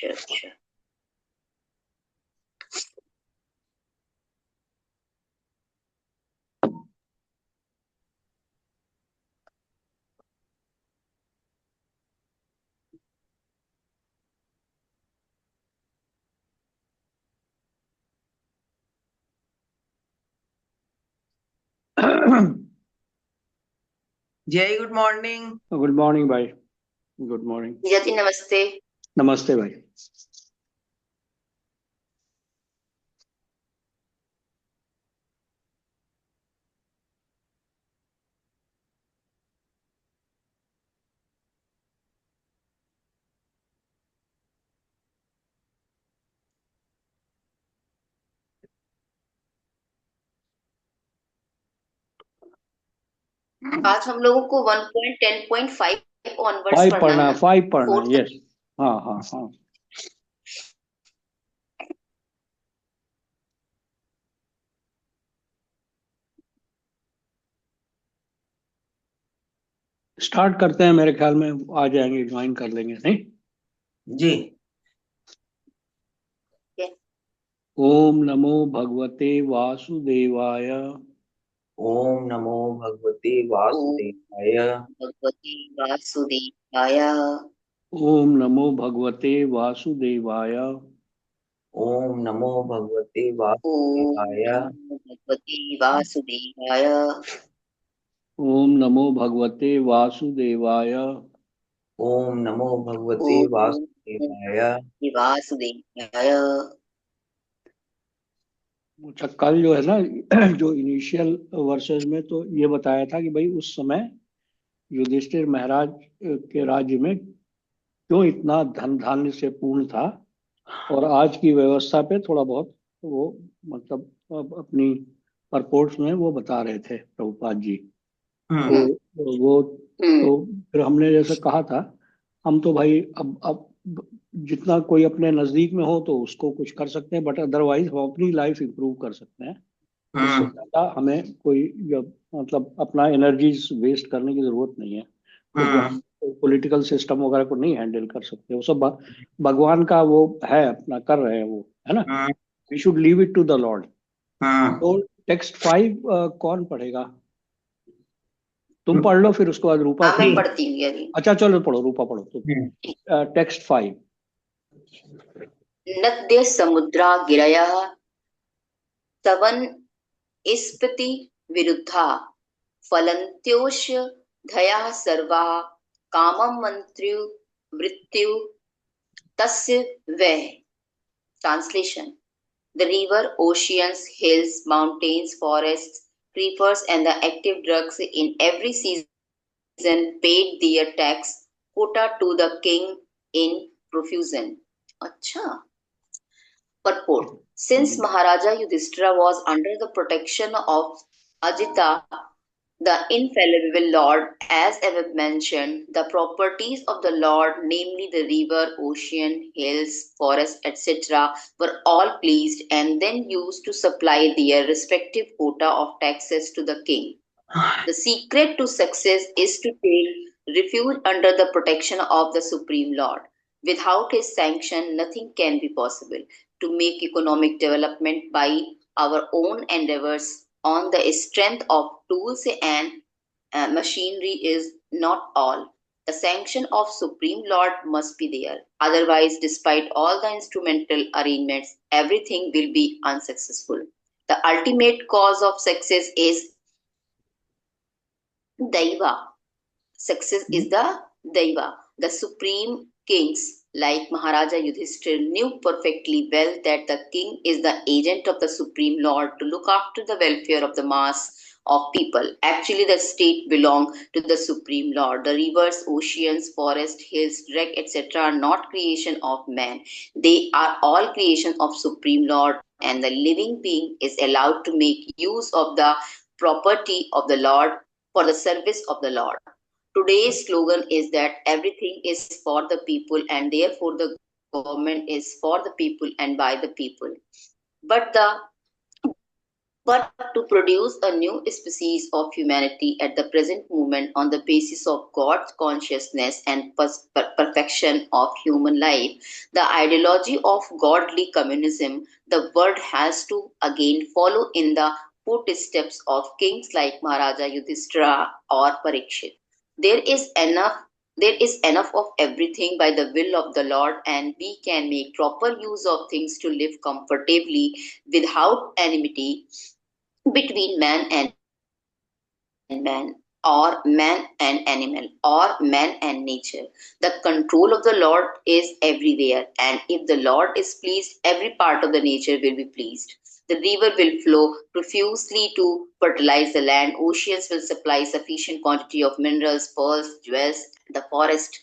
अच्छा। जय good morning. Good morning भाई। Good morning. जी नमस्ते। नमस्ते भाई। आज हम लोगों को 1.10.5 ऑनवर्ड्स फाइव पढ़ना पढ़ना है है, ना? 5 पढ़ना है। फोर्थ। यस। हाँ हाँ हाँ। स्टार्ट करते हैं, मेरे ख्याल में आ जाएंगे, ज्वाइन कर लेंगे नहीं। जी। ओम नमो भगवते वासुदेवाय। ओम नमो भगवते ओम वासुदेवाय। भगवती वासुदेवाय। ओम नमो भगवते वासुदेवाय। ओम नमो भगवते ओम वासुदेवाय। नमो भगवती वासुदेवाय। ओम नमो भगवते वासुदेवाय। ओम नमो भगवते ओम नमो वासुदेवाय। भगवती वासुदेवाय। अच्छा, कल जो है ना जो इनिशियल वर्सेस में तो ये बताया था कि भाई उस समय युधिष्ठिर महाराज के राज्य में क्यों इतना धन धान्य से पूर्ण था, और आज की व्यवस्था पे थोड़ा बहुत वो मतलब अपनी परपोर्ट्स में वो बता रहे थे प्रभुपाद जी। हम्म। तो वो तो फिर हमने जैसे कहा था, हम तो भाई अब जितना कोई अपने नजदीक में हो तो उसको कुछ कर सकते हैं, बट अदरवाइज हम अपनी लाइफ इंप्रूव कर सकते हैं। इससे हम्म। ज्यादा हमें कोई मतलब अपना एनर्जीज वेस्ट करने की जरूरत नहीं है, क्योंकि हम्म। हम पॉलिटिकल सिस्टम वगैरह को नहीं हैंडल कर सकते। वो सब भगवान का वो है, अपना कर रहे हैं वो, है ना। Hmm. We should leave it to the Lord. Hmm. तो टेक्स्ट 5 कौन पढ़ेगा? तुम पढ़ लो, फिर उसके बाद रूपा हाँ, फिर। मैं पढ़ती हूँ अभी। अच्छा चलो, पढ़ो, रूपा पढ़ो ठीक। तुम टेक्स्ट 5। नद्य समुद्रा गिरयः तवन स्फीति विरुद्धा फलन्त्योषधयः सर्वाः कामं मन्त्रु मृत्यु तस्य वै। Translation: The river, oceans, hills, mountains, forests, creepers, and the active drugs in every season paid their tax quota to the king in profusion. अच्छा. Purport: Since Maharaja Yudhishthira was under the protection of Ajita, the infallible Lord, as above mentioned, the properties of the Lord, namely the river, ocean, hills, forests, etc., were all pleased and then used to supply their respective quota of taxes to the king. The secret to success is to take refuge under the protection of the Supreme Lord. Without his sanction, nothing can be possible. To make economic development by our own endeavors on the strength of tools and machinery is not all. The sanction of Supreme Lord must be there. Otherwise, despite all the instrumental arrangements, everything will be unsuccessful. The ultimate cause of success is Daiva. Success is the Daiva. The supreme kings like Maharaja Yudhishthir knew perfectly well that the king is the agent of the supreme lord to look after the welfare of the mass of people. Actually, the state belongs to the supreme lord. The rivers, oceans, forests, hills, wreck, etc. are not creation of man. They are all creation of supreme lord, and the living being is allowed to make use of the property of the lord for the service of the lord. Today's slogan is that everything is for the people and therefore the government is for the people and by the people. But the but to produce a new species of humanity at the present moment on the basis of God's consciousness and perfection of human life. The ideology of godly communism, the world has to again follow in the footsteps of kings like Maharaja Yudhishthira or Parikshit. There is enough there is enough of everything by the will of the Lord, and we can make proper use of things to live comfortably without enmity between man and man, or man and animal, or man and nature. The control of the Lord is everywhere, and if the Lord is pleased, every part of the nature will be pleased. The river will flow profusely to fertilize the land. Oceans will supply sufficient quantity of minerals, pearls, jewels. The forest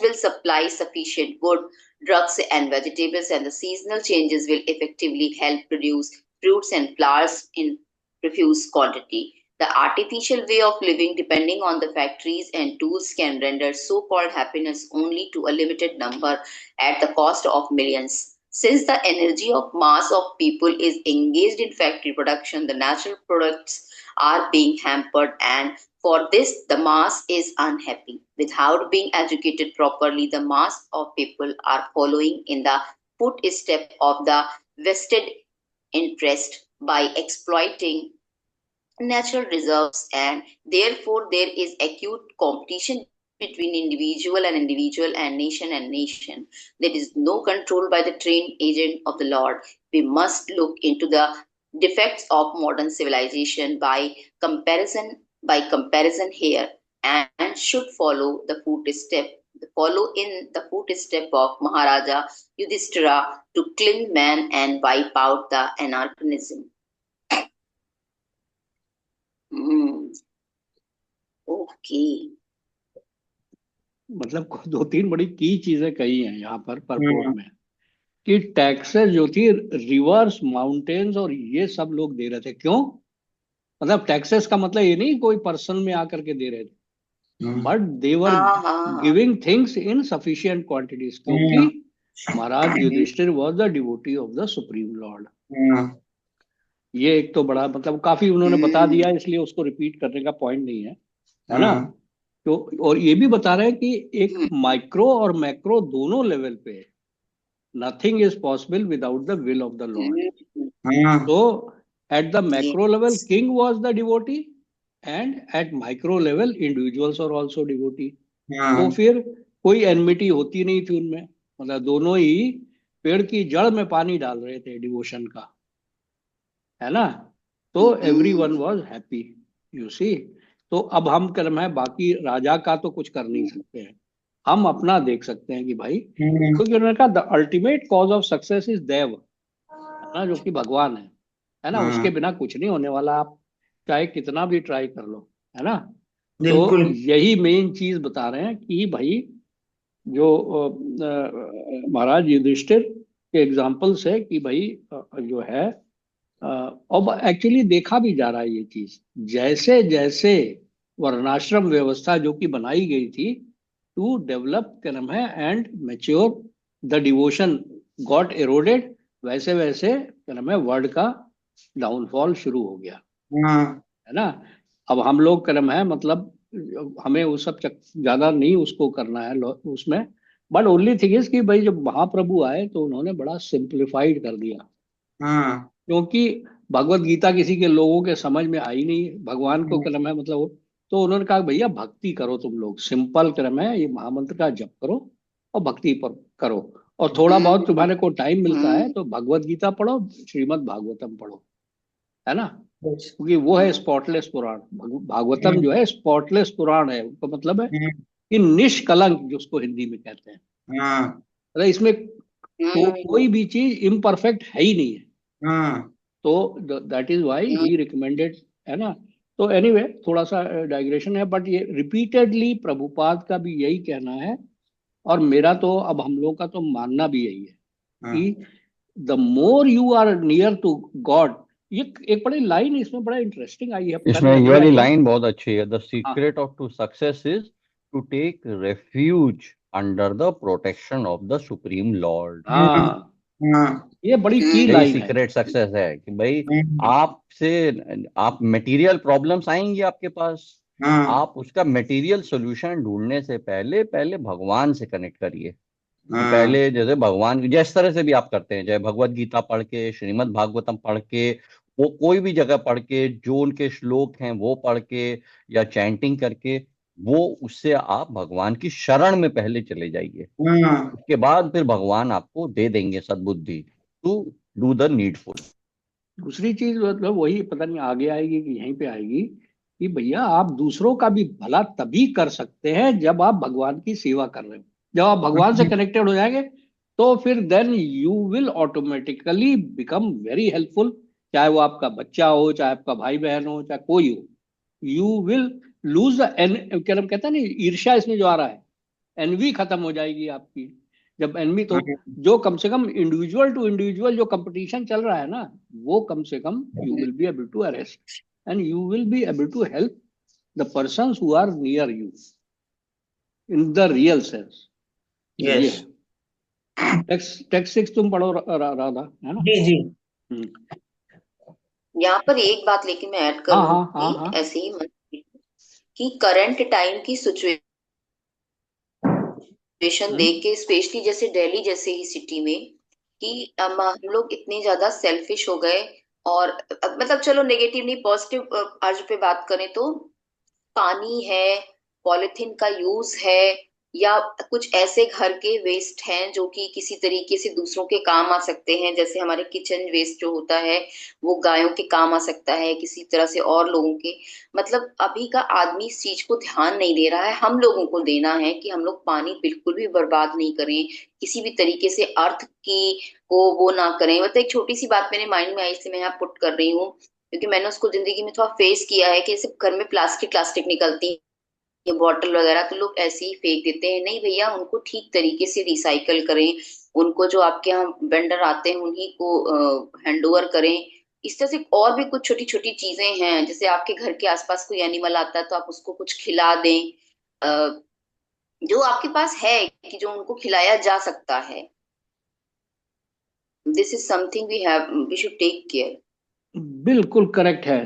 will supply sufficient wood, drugs, and vegetables, and the seasonal changes will effectively help produce fruits and flowers in profuse quantity. The artificial way of living, depending on the factories and tools, can render so called happiness only to a limited number at the cost of millions. Since the energy of mass of people is engaged in factory production, the natural products are being hampered, and for this, the mass is unhappy. Without being educated properly, the mass of people are following in the footstep of the vested interest by exploiting natural reserves, and therefore there is acute competition between individual and nation. There is no control by the trained agent of the Lord. We must look into the defects of modern civilization by comparison here, and should follow in the footstep of Maharaja Yudhishthira to cleanse man and wipe out the anarchism. Okay मतलब दो तीन बड़ी की चीजें कही हैं यहाँ पर परपोर्ट में कि टैक्सेस जो थी रिवर्स, माउंटेन्स और ये सब लोग दे रहे थे। क्यों? मतलब टैक्सेस का मतलब ये नहीं कोई पर्सन में आकर के दे रहे थे, but they were giving things in sufficient quantities, क्योंकि Maharaj Yudhishthir was the devotee of the supreme Lord. ये एक तो बड़ा मतलब काफी उन्होंने बता दिया, इसलिए उसको रिपीट करने का पॉइंट नहीं है ना। तो और ये भी बता रहे हैं कि एक माइक्रो और मैक्रो दोनों लेवल पे nothing is possible without the will of the Lord. तो at the macro level king was the devotee, and at micro level individuals are also devotee. तो फिर कोई एनमिटी होती नहीं थी उनमें, मतलब दोनों ही पेड़ की जड़ में पानी डाल रहे थे डिवोशन का, है ना। तो everyone was happy, you see. तो अब हम कर्म है, बाकी राजा का तो कुछ कर नहीं सकते हैं, हम अपना देख सकते हैं कि भाई, क्योंकि उन्होंने कहा the ultimate cause of success is deva, है ना, जो कि भगवान है ना। उसके बिना कुछ नहीं होने वाला, आप चाहे कितना भी ट्राई कर लो, है ना। तो यही मेन चीज बता रहे हैं कि भाई जो महाराज युधिष्ठिर के एग्जाम्पल्स है कि भाई जो है, अब एक्चुअली देखा भी जा रहा है ये चीज, जैसे जैसे वर्णाश्रम व्यवस्था जो कि बनाई गई थी टू डेवलप कर्म है and mature the devotion got eroded, वैसे वैसे कर्म है वर्ड का डाउनफॉल शुरू हो गया, है ना। अब हम लोग कर्म है मतलब हमें वो सब ज्यादा नहीं उसको करना है उसमें, बट ओनली थिंग इज कि भाई जब महाप्रभु आए तो उन्होंने बड़ा सिंप्लीफाइड कर दिया, क्योंकि भगवत गीता किसी के लोगों के समझ में आई नहीं, भगवान को कर्म है मतलब, तो उन्होंने कहा भैया भक्ति करो, तुम लोग सिंपल कर्म है, ये महामंत्र का जप करो और भक्ति पर करो, और थोड़ा बहुत तुम्हारे को टाइम मिलता है तो भगवत गीता पढ़ो, श्रीमद् भागवतम पढ़ो, है ना, क्योंकि वो है स्पॉटलेस पुराण। भागवतम जो है स्पॉटलेस पुराण है, उसका मतलब है कि निष्कलंक, जिसको हिंदी में कहते हैं, मतलब इसमें तो कोई भी चीज इम्परफेक्ट है ही नहीं है। तो that is why he recommended, है ना। तो एनीवे थोड़ा सा डाइग्रेशन है, बट ये रिपीटेडली प्रभुपाद का भी यही कहना है, और मेरा तो अब हम लोग का तो मानना भी यही है कि the more you are near to God. ये एक बड़ी लाइन इसमें बड़ा इंटरेस्टिंग आई है, इसमें ये वाली लाइन बहुत अच्छी है, the secret of to success is to take refuge under the protection of the supreme lord. हाँ, ये बड़ी की हम्म, यही लाइन है। सीक्रेट सक्सेस है कि भाई हम्म, आप मटेरियल प्रॉब्लम्स आएंगी आपके पास, हाँ, आप उसका मटेरियल सॉल्यूशन ढूंढने से पहले पहले भगवान से कनेक्ट करिए। कि हाँ, पहले जैसे भगवान जिस तरह से भी आप करते हैं, चाहे भगवत गीता पढ़ के, श्रीमद् भागवतम पढ़ के, वो कोई भी जगह पढ़ के, जो उनके श्लोक हैं वो पढ़ के, या चैंटिंग करके, वो उससे आप भगवान की शरण में पहले चले जाइए। हाँ, उसके बाद फिर भगवान आपको दे देंगे सद्बुद्धि टू डू द नीडफुल। दूसरी चीज मतलब वही पता नहीं आगे आएगी कि यहीं पे आएगी, कि भैया आप दूसरों का भी भला तभी कर सकते हैं जब आप भगवान की सेवा कर रहे हो। जब आप भगवान से कनेक्टेड हो जाएंगे तो फिर then you will automatically become very helpful. चाहे वो आपका बच्चा हो, चाहे आपका भाई बहन हो, चाहे कोई हो, यू विल लूज द एन, क्या हम कहते हैं ना, ईर्ष्या इसमें जो आ रहा है, एनवी खत्म हो जाएगी आपकी। जब एनवी तो जो कम से कम इंडिविजुअल टू इंडिविजुअल जो कंपटीशन चल रहा है ना, वो कम से कम you will be able to arrest and you will be able to help the persons who are near you in the real sense. तो ये यस, है। टेक्स्ट टेक्स्ट 6 तुम पढ़ो राधा, है ना? जी जी, हम्म। यहाँ पर एक बात लेकिन मैं ऐड हाँ हाँ हाँ करूंगी हाँ। ऐसे ही कि करंट टाइम की सिचुएशन हम्म देख के, स्पेशली जैसे दिल्ली जैसे ही सिटी में, कि हम लोग इतने ज्यादा सेल्फिश हो गए। और मतलब चलो नेगेटिव नहीं, पॉजिटिव आज पे बात करें तो पानी है, पॉलिथीन का यूज है, या कुछ ऐसे घर के वेस्ट हैं जो कि किसी तरीके से दूसरों के काम आ सकते हैं, जैसे हमारे किचन वेस्ट जो होता है वो गायों के काम आ सकता है किसी तरह से, और लोगों के। मतलब अभी का आदमी इस चीज को ध्यान नहीं दे रहा है। हम लोगों को देना है कि हम लोग पानी बिल्कुल भी बर्बाद नहीं करें, किसी भी तरीके से अर्थ की को वो ना करें। मतलब एक छोटी सी बात मेरे माइंड में आई इसलिए मैं यहाँ पुट कर रही हूँ, क्योंकि मैंने उसको जिंदगी में थोड़ा फेस किया है कि जैसे घर में प्लास्टिक प्लास्टिक निकलती ये बॉटल वगैरह तो लोग ऐसे ही फेंक देते हैं। नहीं भैया, उनको ठीक तरीके से रिसाइकल करें, उनको जो आपके यहाँ वेंडर आते हैं उन्हीं को हैंड ओवर करें। इस तरह से और भी कुछ छोटी छोटी चीजें हैं, जैसे आपके घर के आसपास कोई एनिमल आता है तो आप उसको कुछ खिला दें, अ, जो आपके पास है कि जो उनको खिलाया जा सकता है। This is something we should take care. बिल्कुल करेक्ट है।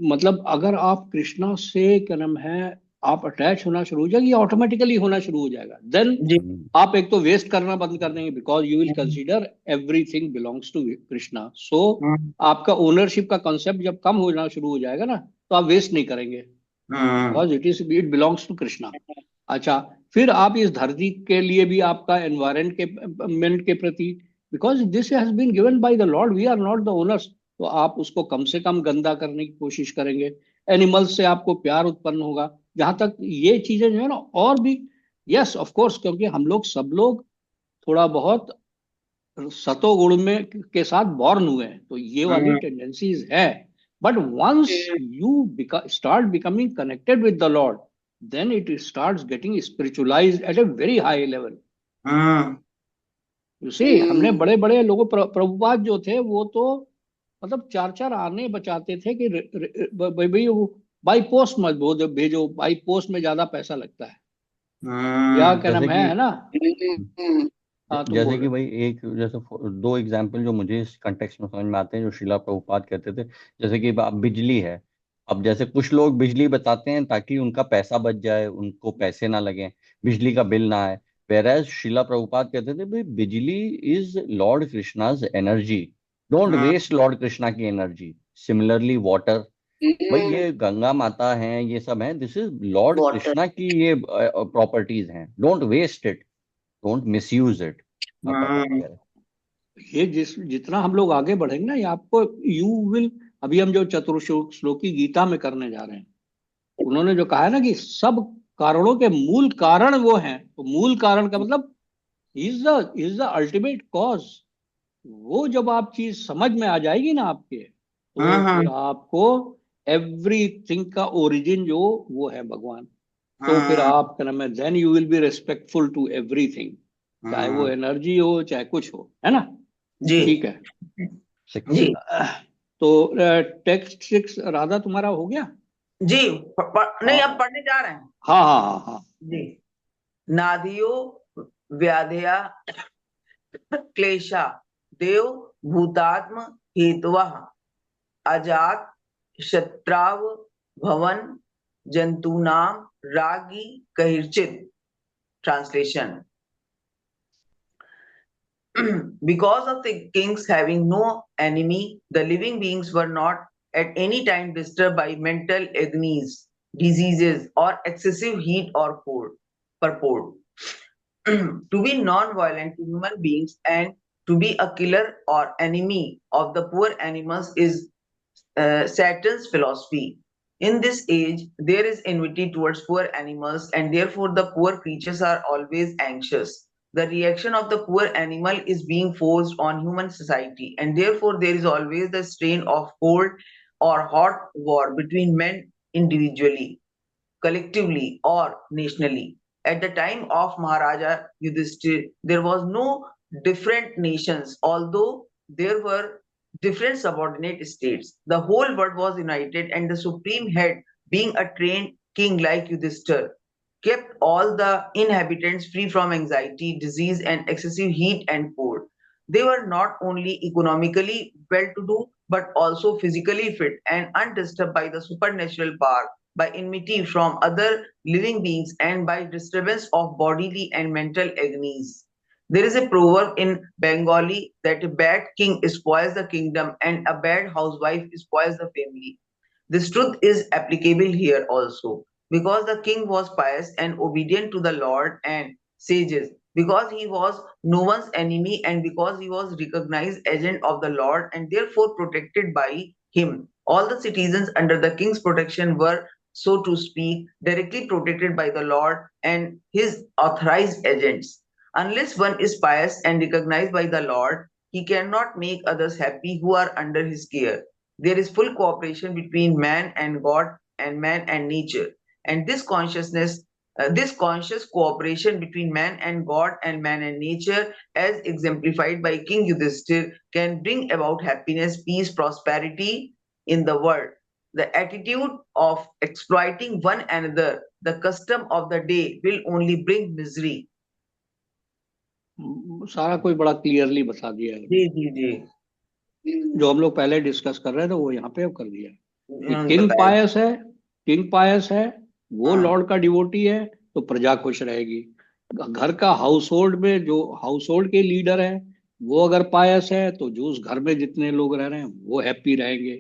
मतलब अगर आप कृष्णा से क्या नाम है, आप अटैच होना शुरू हो जाएगी, ऑटोमेटिकली होना शुरू हो जाएगा। देन जी, आप एक तो वेस्ट करना बंद कर देंगे, because you will consider everything belongs to Krishna. So हाँ, आपका ओनरशिप का कॉन्सेप्ट जब कम होना शुरू हो जाएगा ना, तो आप वेस्ट नहीं करेंगे, हाँ, because it belongs to Krishna. अच्छा, फिर आप इस धरती के लिए भी आपका एनवायरमेंट के प्रति, because this has been given by the lord, we are not the owners, तो आप उसको कम से कम गंदा करने की कोशिश करेंगे। एनिमल्स से आपको प्यार उत्पन्न होगा। जहां तक ये चीजें जो है ना, और भी, यस ऑफ कोर्स, क्योंकि हम लोग सब लोग थोड़ा बहुत सतोगुण में के साथ बॉर्न हुए हैं, तो ये वाली हाँ, टेंडेंसीज है। But once you start becoming connected with the lord, then it starts getting spiritualized at a very high level. हाँ, You see, हमने बड़े बड़े लोगों, प्रभुपाद जो थे वो तो मतलब चार चार आने बचाते थे कि भाई वो बाई पोस्ट मत भेजो, बाई पोस्ट में ज्यादा पैसा लगता है, या हाँ, क्या जैसे नाम कि है ना? हाँ, तुम जैसे बोल कि रहे भाई एक जैसे दो एग्जाम्पल जो मुझे इस कंटेक्स्ट में समझ में आते हैं, जो शिला प्रभुपाद कहते थे। जैसे कि अब बिजली है। अब जैसे कुछ लोग बिजली बताते हैं ताकि उनका पैसा बच जाए, उनको पैसे ना लगे, बिजली का बिल ना आए। वेरएज शिला प्रभुपाद कहते थे भाई बिजली is Lord Krishna's energy, don't हाँ, वेस्ट लॉर्ड कृष्णा की एनर्जी। सिमिलरली वाटर, भाई ये गंगा माता है, ये सब है, this is lord water. Krishna की ये प्रॉपर्टीज हैं, don't waste it, don't misuse it. Prabhupada हाँ, कह रहे ये जितना हम लोग आगे बढ़ेंगे ना, ये आपको, यू विल, अभी हम जो चतुर्श्लोकी गीता में करने जा रहे हैं, उन्होंने जो कहा है ना कि सब कारणों के मूल कारण वो हैं, तो मूल कारण का मतलब इज द अल्टीमेट कॉज। वो जब आप चीज समझ में आ जाएगी ना आपके, हाँ, तो हाँ, फिर आपको एवरीथिंग का ओरिजिन जो वो है भगवान। तो फिर हाँ, आप क्या नाम है, then you will be respectful to everything, चाहे वो हाँ, एनर्जी हो चाहे कुछ हो, है ना? जी, ठीक है। सिक्स। जी, तो टेक्स्ट 6 राधा तुम्हारा हो गया? जी, नहीं, अब हाँ पढ़ने जा रहे हैं। हाँ हाँ हाँ हाँ। जी, नाधियो व्याधया क्लेशा देव भूतात्म हेतवः अजात शत्राव भवन जंतूनाम रागी कैर्चित्. Translation. Because of the kings having no enemy, the living beings were not at any time disturbed by mental agonies, diseases, or excessive heat or cold. Purport. To be non-violent to human beings and to be a killer or enemy of the poor animals is Saturn's philosophy. In this age, there is enmity towards poor animals, and therefore the poor creatures are always anxious. The reaction of the poor animal is being forced on human society, and therefore there is always the strain of cold or hot war between men individually, collectively, or nationally. At the time of Maharaja Yudhishthir, there was no different nations, although there were different subordinate states. The whole world was united, and the supreme head, being a trained king like Yudhishthir, kept all the inhabitants free from anxiety, disease, and excessive heat and cold. They were not only economically well to do, but also physically fit and undisturbed by the supernatural power, by enmity from other living beings, and by disturbance of bodily and mental agonies. There is a proverb in Bengali that a bad king spoils the kingdom and a bad housewife spoils the family. This truth is applicable here also, because the king was pious and obedient to the Lord and sages, because he was no one's enemy, and because he was recognized agent of the Lord and therefore protected by him. All the citizens under the king's protection were, so to speak, directly protected by the Lord and his authorized agents. Unless one is pious and recognized by the Lord, he cannot make others happy who are under his care. There is full cooperation between man and God and man and nature. And this conscious cooperation between man and God and man and nature, as exemplified by King Yudhishthir, can bring about happiness, peace, prosperity in the world. The attitude of exploiting one another, the custom of the day, will only bring misery. सारा कोई बड़ा clearly बता दिया है। जी जी जी, जो हम लोग पहले डिस्कस कर रहे थे वो यहाँ पे अब कर दिया कि बताया। किंग पायस है, वो हाँ। लॉर्ड का डिवोटी है तो प्रजा खुश रहेगी। घर का हाउस होल्ड में जो हाउस होल्ड के लीडर है वो अगर पायस है तो जो उस घर में जितने लोग रह रहे हैं वो हैप्पी रहेंगे।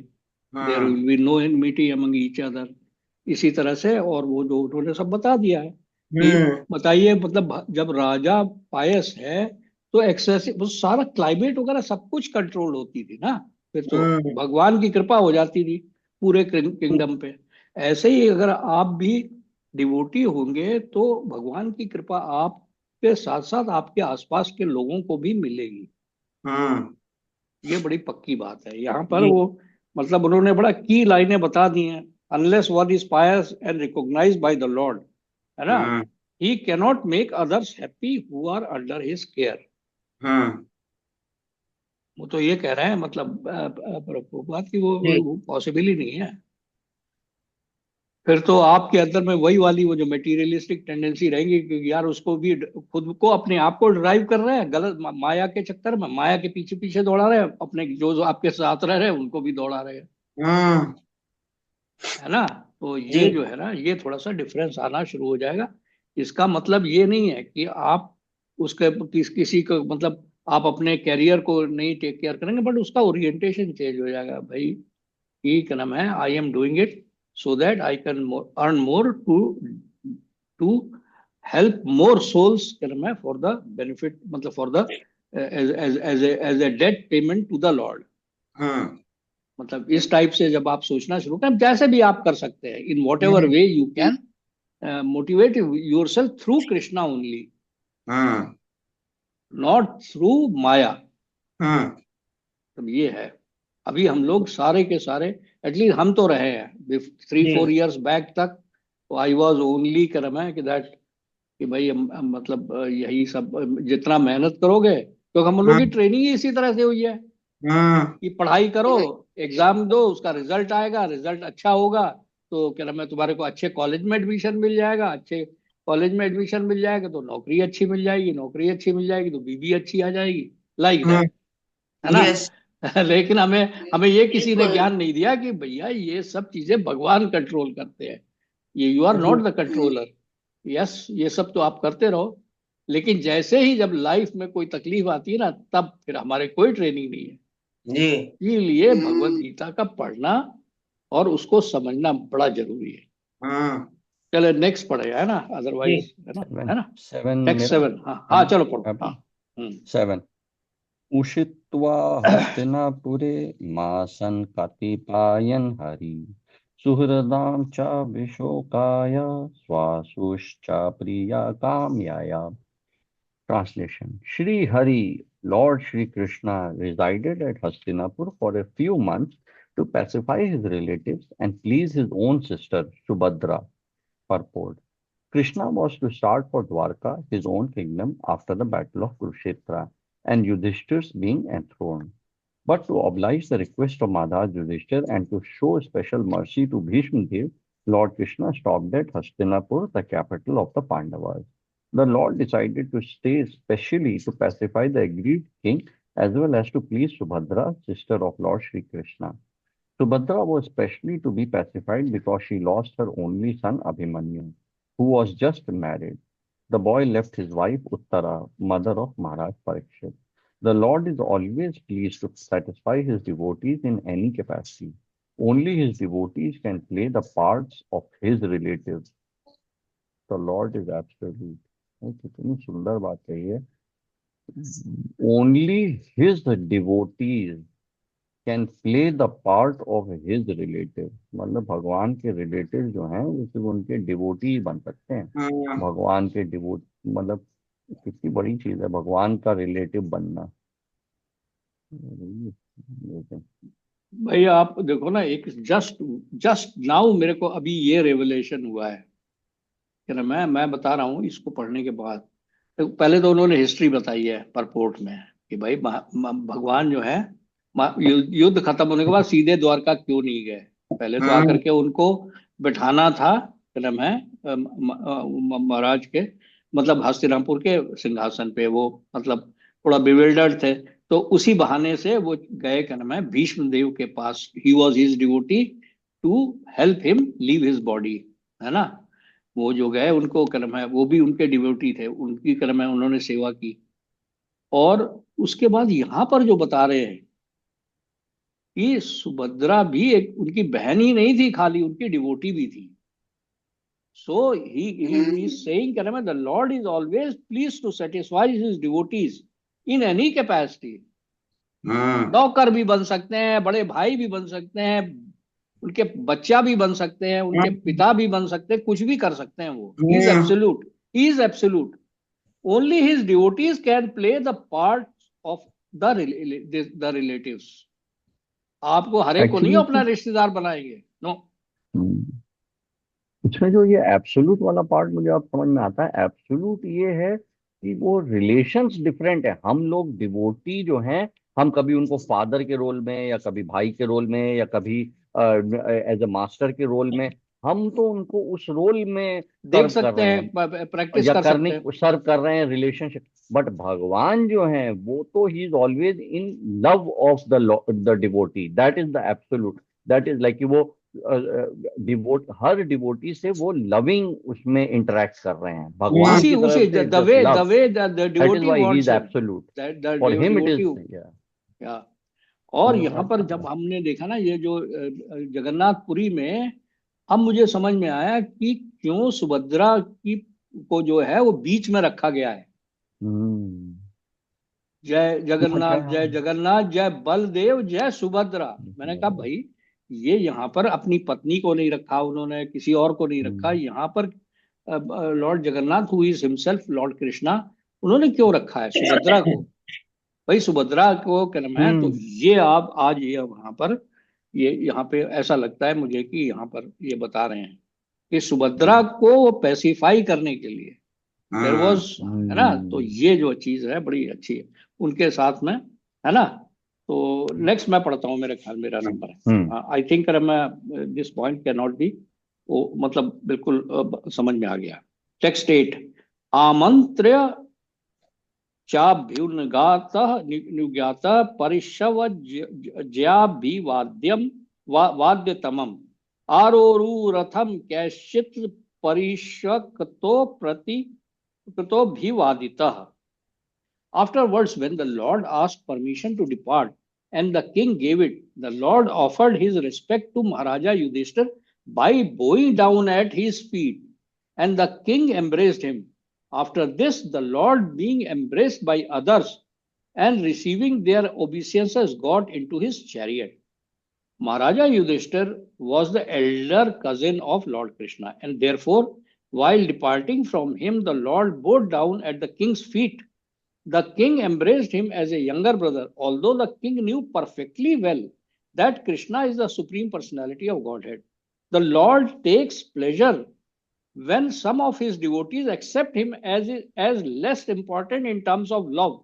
There will be no enmity among each other. इसी तरह से, और वो जो उन्होंने सब बता दिया है कि बताइए, मतलब जब राजा पायस है तो एक्सेसिव वो सारा क्लाइमेट वगैरह सब कुछ कंट्रोल होती थी ना, फिर तो भगवान की कृपा हो जाती थी पूरे किंगडम पे। ऐसे ही अगर आप भी डिवोटी होंगे तो भगवान की कृपा आपके साथ साथ आपके आसपास के लोगों को भी मिलेगी। ये बड़ी पक्की बात है। यहाँ पर वो मतलब उन्होंने बड़ा की लाइनें बता दी हैं। Unless one is pious and recognised by the lord, है ना, ही cannot make others happy who are under his care. वो तो ये कह रहे हैं, मतलब बात की वो पॉसिबल ही नहीं है। फिर तो आपके अंदर में वही वाली वो जो मटेरियलिस्टिक टेंडेंसी रहेंगी, क्योंकि यार उसको भी खुद को अपने आप को ड्राइव कर रहे हैं गलत माया के चक्कर में, माया के पीछे पीछे दौड़ा रहे हैं, अपने जो आपके साथ रह रहे हैं उनको भी दौड़ा रहे हैं, है ना। तो ये जो है ना, ये थोड़ा सा डिफरेंस आना शुरू हो जाएगा। इसका मतलब ये नहीं है कि आप उसके किसी को मतलब आप अपने कैरियर को नहीं टेक केयर करेंगे, बट उसका ओरिएंटेशन चेंज हो जाएगा। भाई ये क्या नाम है, I am doing it so that I can earn more to help more souls for the benefit, मतलब for the as a debt payment to the Lord। मतलब इस टाइप से जब आप सोचना शुरू करें, जैसे भी आप कर सकते हैं, in whatever way you can motivate yourself through Krishna only, not through Maya। तब ये है। अभी हम लोग सारे के सारे, एटलीस्ट हम तो रहे हैं 3-4 years बैक तक, तो आई वॉज ओनली क्रम है कि दैट कि भाई मतलब यही सब जितना मेहनत करोगे, तो हम लोग की ट्रेनिंग ही इसी तरह से हुई है कि पढ़ाई करो, एग्जाम दो, उसका रिजल्ट आएगा, रिजल्ट अच्छा होगा तो क्या नाम है, तुम्हारे को अच्छे कॉलेज में एडमिशन मिल जाएगा, अच्छे कॉलेज में एडमिशन मिल जाएगा तो नौकरी अच्छी मिल जाएगी, नौकरी अच्छी मिल जाएगी तो बीवी अच्छी आ जाएगी, लाइक दैट। है ना। Yes. लेकिन हमें हमें ये किसी ने बिल्कुल। ज्ञान नहीं दिया कि भैया ये सब चीजें भगवान कंट्रोल करते हैं, ये you are not the controller. Yes, ये सब तो आप करते रहो, लेकिन जैसे ही जब लाइफ में कोई तकलीफ आती है ना, तब फिर हमारे कोई ट्रेनिंग नहीं है। जी। इसीलिए भगवत गीता का पढ़ना और उसको समझना बड़ा जरूरी है। हम्म। चलो नेक्स्ट पढ़े, है ना, जी। अदरवाइज है ना, है सेवन ना। सेवन नेक्स्ट मेरा 7, हाँ है हाँ, ना। चलो पढ़ो, मैं हाँ। पढ़ूं? 7 उषित्वा हस्तिनापुरे मासन कतिपायन हरि सुहृदां च विशोकाय स्वासुश्च प्रिया काम्याय। Translation: Shri Hari, Lord Shri Krishna, resided at Hastinapur for a few months to pacify his relatives and please his own sister, Subhadra. Purport: Krishna was to start for Dwarka, his own kingdom, after the battle of Kurukshetra and Yudhishthir's being enthroned. But to oblige the request of Maharaj Yudhishthir and to show special mercy to Bhishma Dev, Lord Krishna stopped at Hastinapur, the capital of the Pandavas. The Lord decided to stay specially to pacify the aggrieved king as well as to please Subhadra, sister of Lord Sri Krishna. Subhadra was specially to be pacified because she lost her only son Abhimanyu, who was just married. The boy left his wife Uttara, mother of Maharaj Parikshit. The Lord is always pleased to satisfy his devotees in any capacity. Only his devotees can play the parts of his relatives. The Lord is absolute. कितनी सुंदर बात कही है। Only his devotees can play the part of his relative. मतलब भगवान के relative जो हैं वो सिर्फ उनके डिवोटी बन सकते हैं। भगवान के डिवोट मतलब कितनी बड़ी चीज है भगवान का रिलेटिव बनना। भाई आप देखो ना, एक जस्ट जस्ट नाउ मेरे को अभी ये रेवलेशन हुआ है कि ना, मैं बता रहा हूँ इसको पढ़ने के बाद। तो पहले तो उन्होंने हिस्ट्री बताई है परपोर्ट में कि भाई भगवान जो है, युद्ध खत्म होने के बाद सीधे द्वारका क्यों नहीं गए। पहले तो आकर के उनको बिठाना था, क्या नाम है, महाराज के मतलब हस्तिनापुर के सिंहासन पे। वो मतलब थोड़ा बिविल्डर्ड थे, तो उसी बहाने से वो गए, क्या नाम है, भीष्म देव के पास। He was his devotee to help him leave his body, है ना। वो जो गए, उनको क्या नाम है, वो भी उनके डिवोटी थे, उनकी क्या नाम है, उन्होंने सेवा की। और उसके बाद यहाँ पर जो बता रहे हैं कि सुभद्रा भी एक उनकी बहन ही नहीं थी, खाली उनकी डिवोटी भी थी। सो ही इज सेइंग, क्या नाम है, the lord is always please to satisfy his devotees in any capacity. नौकर भी बन सकते हैं, बड़े भाई भी बन सकते हैं, उनके बच्चा भी बन सकते हैं, उनके पिता भी बन सकते हैं, कुछ भी कर सकते हैं वो। He is absolute, he is absolute. Only his devotees can play the part of the relatives. आपको हर एक को नहीं एक्चुअली अपना रिश्तेदार बनाएंगे, नो। इसमें जो ये एब्सोल्यूट वाला पार्ट मुझे अब समझ में आता है। एब्सोल्यूट ये है कि वो रिलेशंस डिफरेंट है। हम लोग डिवोटी जो हैं, हम कभी उनको फादर के रोल में या कभी भाई के रोल में या कभी एज ए मास्टर के रोल में, हम तो उनको उस रोल में देख सर्व कर सकते रहे हैं, हैं प्रैक्टिस या कर सकते करने हैं। सर्व कर रहे हैं रिलेशनशिप। बट भगवान जो है वो तो he is always in love of the devotee. That is the absolute. That is like वो डिवोट हर डिवोटी से वो लविंग उसमें इंटरेक्ट कर रहे हैं। भगवान उसी की उसी तरफ से the just way love. The that is devotee why he is wants him, absolute. The for him it devotee. Is या और यहाँ पर जब हमने देखा ना ये जो जगन्नाथपुरी में, अब मुझे समझ में आया कि क्यों सुभद्रा की को जो है वो बीच में रखा गया है। जय जगन्नाथ, जय जगन्नाथ, जय बलदेव, जय सुभद्रा। मैंने कहा भाई ये यहाँ पर अपनी पत्नी को नहीं रखा उन्होंने, किसी और को नहीं रखा। यहाँ पर Lord Jagannath who is himself Lord Krishna, उन्होंने क्यों रखा है सुभद्रा को। भाई सुभद्रा को क्या नाम है, तो ये आप आज ये वहां पर ये यहाँ पे ऐसा लगता है मुझे कि यहाँ पर ये बता रहे हैं कि सुभद्रा को वो पैसिफाई करने के लिए देयर वाज, है ना। तो ये जो चीज है बड़ी अच्छी है उनके साथ में, है ना। तो नेक्स्ट मैं पढ़ता हूँ, मेरे ख्याल मेरा नंबर है। आई थिंक मैं this point can not be, वो मतलब बिल्कुल समझ में आ गया। टेक्स्ट 8, आमंत्र्य चाभ्युन्गातः निज्ञातः परिशवज्याभिवाद्यं वाद्यतमम् आरोरुरथं कैश्चित् परिष्वक्तो प्रतिकृतोऽभिवादितः. Afterwards, when the Lord asked permission to depart and the king gave it, the Lord offered his respect to Maharaja Yudhishthir by bowing down at his feet, and the king embraced him. After this, the Lord, being embraced by others and receiving their obeisances, got into his chariot. Maharaja Yudhishthir was the elder cousin of Lord Krishna, and therefore, while departing from him, the Lord bowed down at the king's feet. The king embraced him as a younger brother, although the king knew perfectly well that Krishna is the supreme personality of Godhead. The Lord takes pleasure when some of his devotees accept him as less important in terms of love.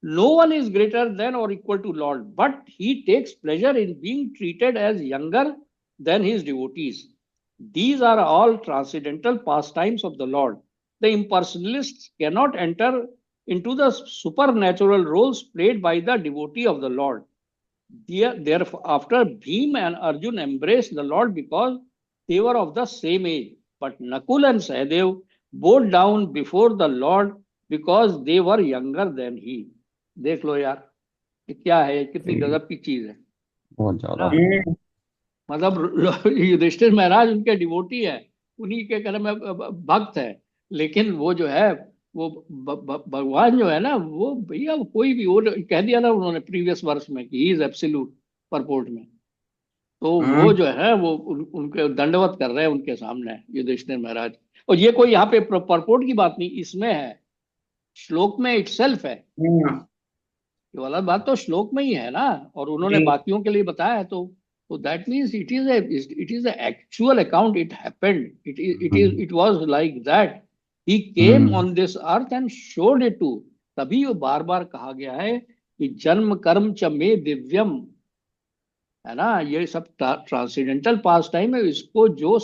No one is greater than or equal to Lord, but he takes pleasure in being treated as younger than his devotees. These are all transcendental pastimes of the Lord. The impersonalists cannot enter into the supernatural roles played by the devotee of the Lord. Therefore, after Bhim and Arjun embraced the Lord because they were of the same age, but Nakul and Sahadev bowed down before the Lord because they were younger than he. देख लो यार ये क्या है, कितनी गजब की चीज है बहुत ज्यादा। मतलब युधिष्ठिर महाराज उनके डिवोटी है, उन्हीं के कर्म में भक्त है, लेकिन वो जो है वो भगवान जो है ना, वो भैया कोई भी, वो कह दिया ना उन्होंने प्रीवियस वर्ष में कि ही इज एब्सोल्यूट परपोर्ट में, तो वो जो है वो उनके दंडवत कर रहे हैं उनके सामने युधिष्ठिर महाराज। और ये कोई यहाँ पे परपोर्ट की बात नहीं, इसमें है, श्लोक में इटसेल्फ है, ये वाला बात तो श्लोक में ही है ना, और उन्होंने बाकियों के लिए बताया है, तो that means it is the actual account, it happened, it was like that, he came on this earth and showed it too. तभी वो बार बार कहा गया है कि जन्म कर्म च मे दिव्यम, है ना, ये सब ट्रांसेंडेंटल पास टाइम है, इसको जो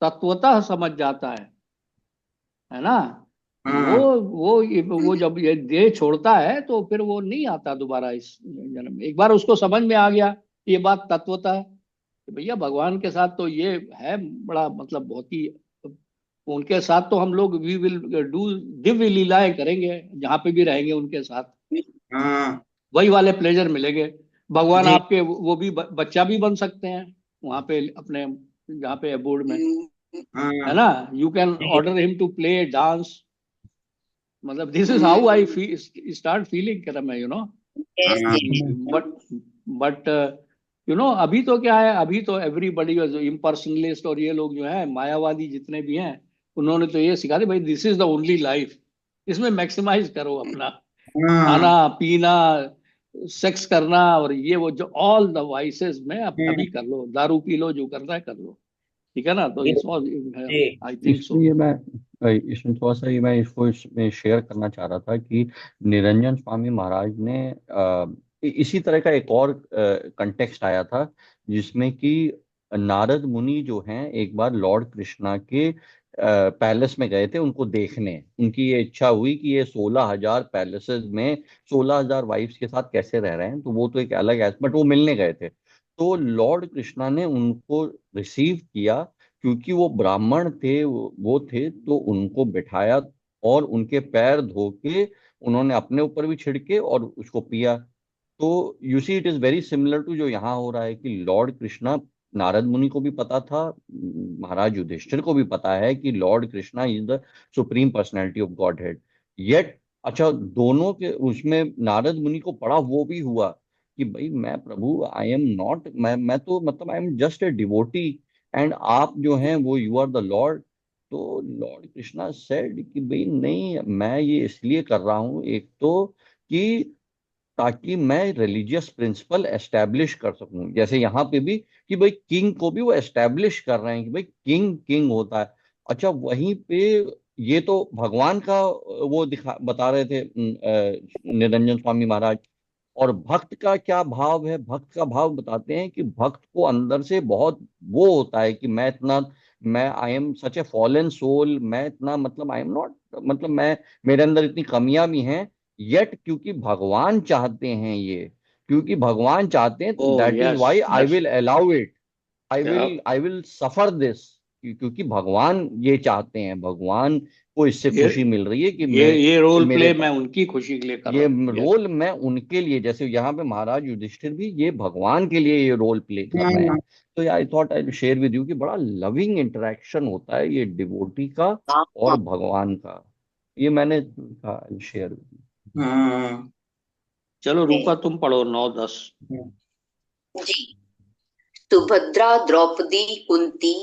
तत्वतः समझ जाता है ना, वो जब ये देह छोड़ता है तो फिर वो नहीं आता दोबारा इस जन्म में। एक बार उसको समझ में आ गया ये बात तत्वतः कि भैया भगवान के साथ तो ये है बड़ा, मतलब बहुत ही, उनके साथ तो हम लोग वी विल डू दिव्य लीलाएं करेंगे, जहाँ पे भी रहेंगे उनके साथ वही वाले प्लेजर मिलेंगे। भगवान आपके वो भी बच्चा भी बन सकते हैं वहां पे अपने जहाँ पे बोर्ड में, है ना, you can order him to play dance, मतलब this is how I start feeling कर मैं, you know. But you know अभी तो क्या है, अभी तो एवरीबडी इम्पर्सनलिस्ट और ये लोग जो है मायावादी जितने भी हैं, उन्होंने तो ये सिखा दिया भाई this is the only life, इसमें मैक्सिमाइज करो अपना खाना पीना, सेक्स करना, और ये वो जो ऑल द वाइसेस में अभी कर लो, दारू पी लो, जो करना है कर लो, ठीक है ना। तो इस आई थिंक सो, ये मैं इसमें थोड़ा सा मैं इसको इसमें शेयर करना चाह रहा था कि निरंजन स्वामी महाराज ने इसी तरह का एक और कंटेक्स्ट आया था जिसमें कि नारद मुनि जो हैं एक बार लॉर्ड कृष्णा के पैलेस में गए थे उनको देखने, उनकी ये इच्छा हुई कि ये 16,000 पैलेसेस में 16,000 वाइफ्स के साथ कैसे रह रहे हैं, तो वो तो एक अलग एस्पेक्ट, वो मिलने गए थे। तो लॉर्ड कृष्णा ने उनको रिसीव किया, क्योंकि वो ब्राह्मण थे, वो थे, तो उनको बिठाया और उनके पैर धो के उन्होंने अपने ऊपर भी छिड़के और उसको पिया। तो you see it is very similar to जो यहाँ हो रहा है कि लॉर्ड कृष्णा, नारद मुनि को भी पता था, महाराज युधिष्ठिर को भी पता है कि Lord Krishna is the supreme personality of God head, yet अच्छा दोनों के उसमें नारद मुनि को पड़ा वो भी हुआ कि भाई मैं प्रभु आई एम नॉट, मैं तो मतलब I am just a devotee and आप जो हैं वो यू आर द लॉर्ड। तो लॉर्ड कृष्णा सेड कि भाई नहीं, मैं ये इसलिए कर रहा हूँ, एक तो कि ताकि मैं रिलीजियस प्रिंसिपल एस्टेब्लिश कर सकूं, जैसे यहाँ पे भी कि भाई किंग को भी वो एस्टेब्लिश कर रहे हैं कि भाई किंग किंग होता है। अच्छा वहीं पे ये तो भगवान का वो बता रहे थे निरंजन स्वामी महाराज, और भक्त का क्या भाव है, भक्त का भाव बताते हैं कि भक्त को अंदर से बहुत वो होता है कि मैं इतना, मैं I am such a fallen soul, मैं इतना मतलब आई एम नॉट मतलब मैं, मेरे अंदर इतनी कमियां भी हैं, येट क्योंकि भगवान चाहते हैं ये, क्योंकि भगवान चाहते हैं, तो oh that is yes why I yes. Will allow it, I will suffer this, क्योंकि भगवान ये चाहते हैं, भगवान को इससे ये खुशी मिल रही है कि ये कि रोल मेरे प्ले मैं उनकी खुशी के लिए कर ये रहा हूँ। यस। रोल मैं उनके लिए, जैसे यहाँ पे महाराज युधिष्ठिर भी ये भगवान के लिए ये रोल प्ले कर रहे हैं। तो I thought I share with you कि बड़ा लविंग इंटरेक्शन होता है ये डिवोटी का और भगवान का, ये मैंने शेयर विद यू। हम्म। चलो रूपा तुम पढ़ो 9-10। जी। सुभद्रा द्रौपदी कुंती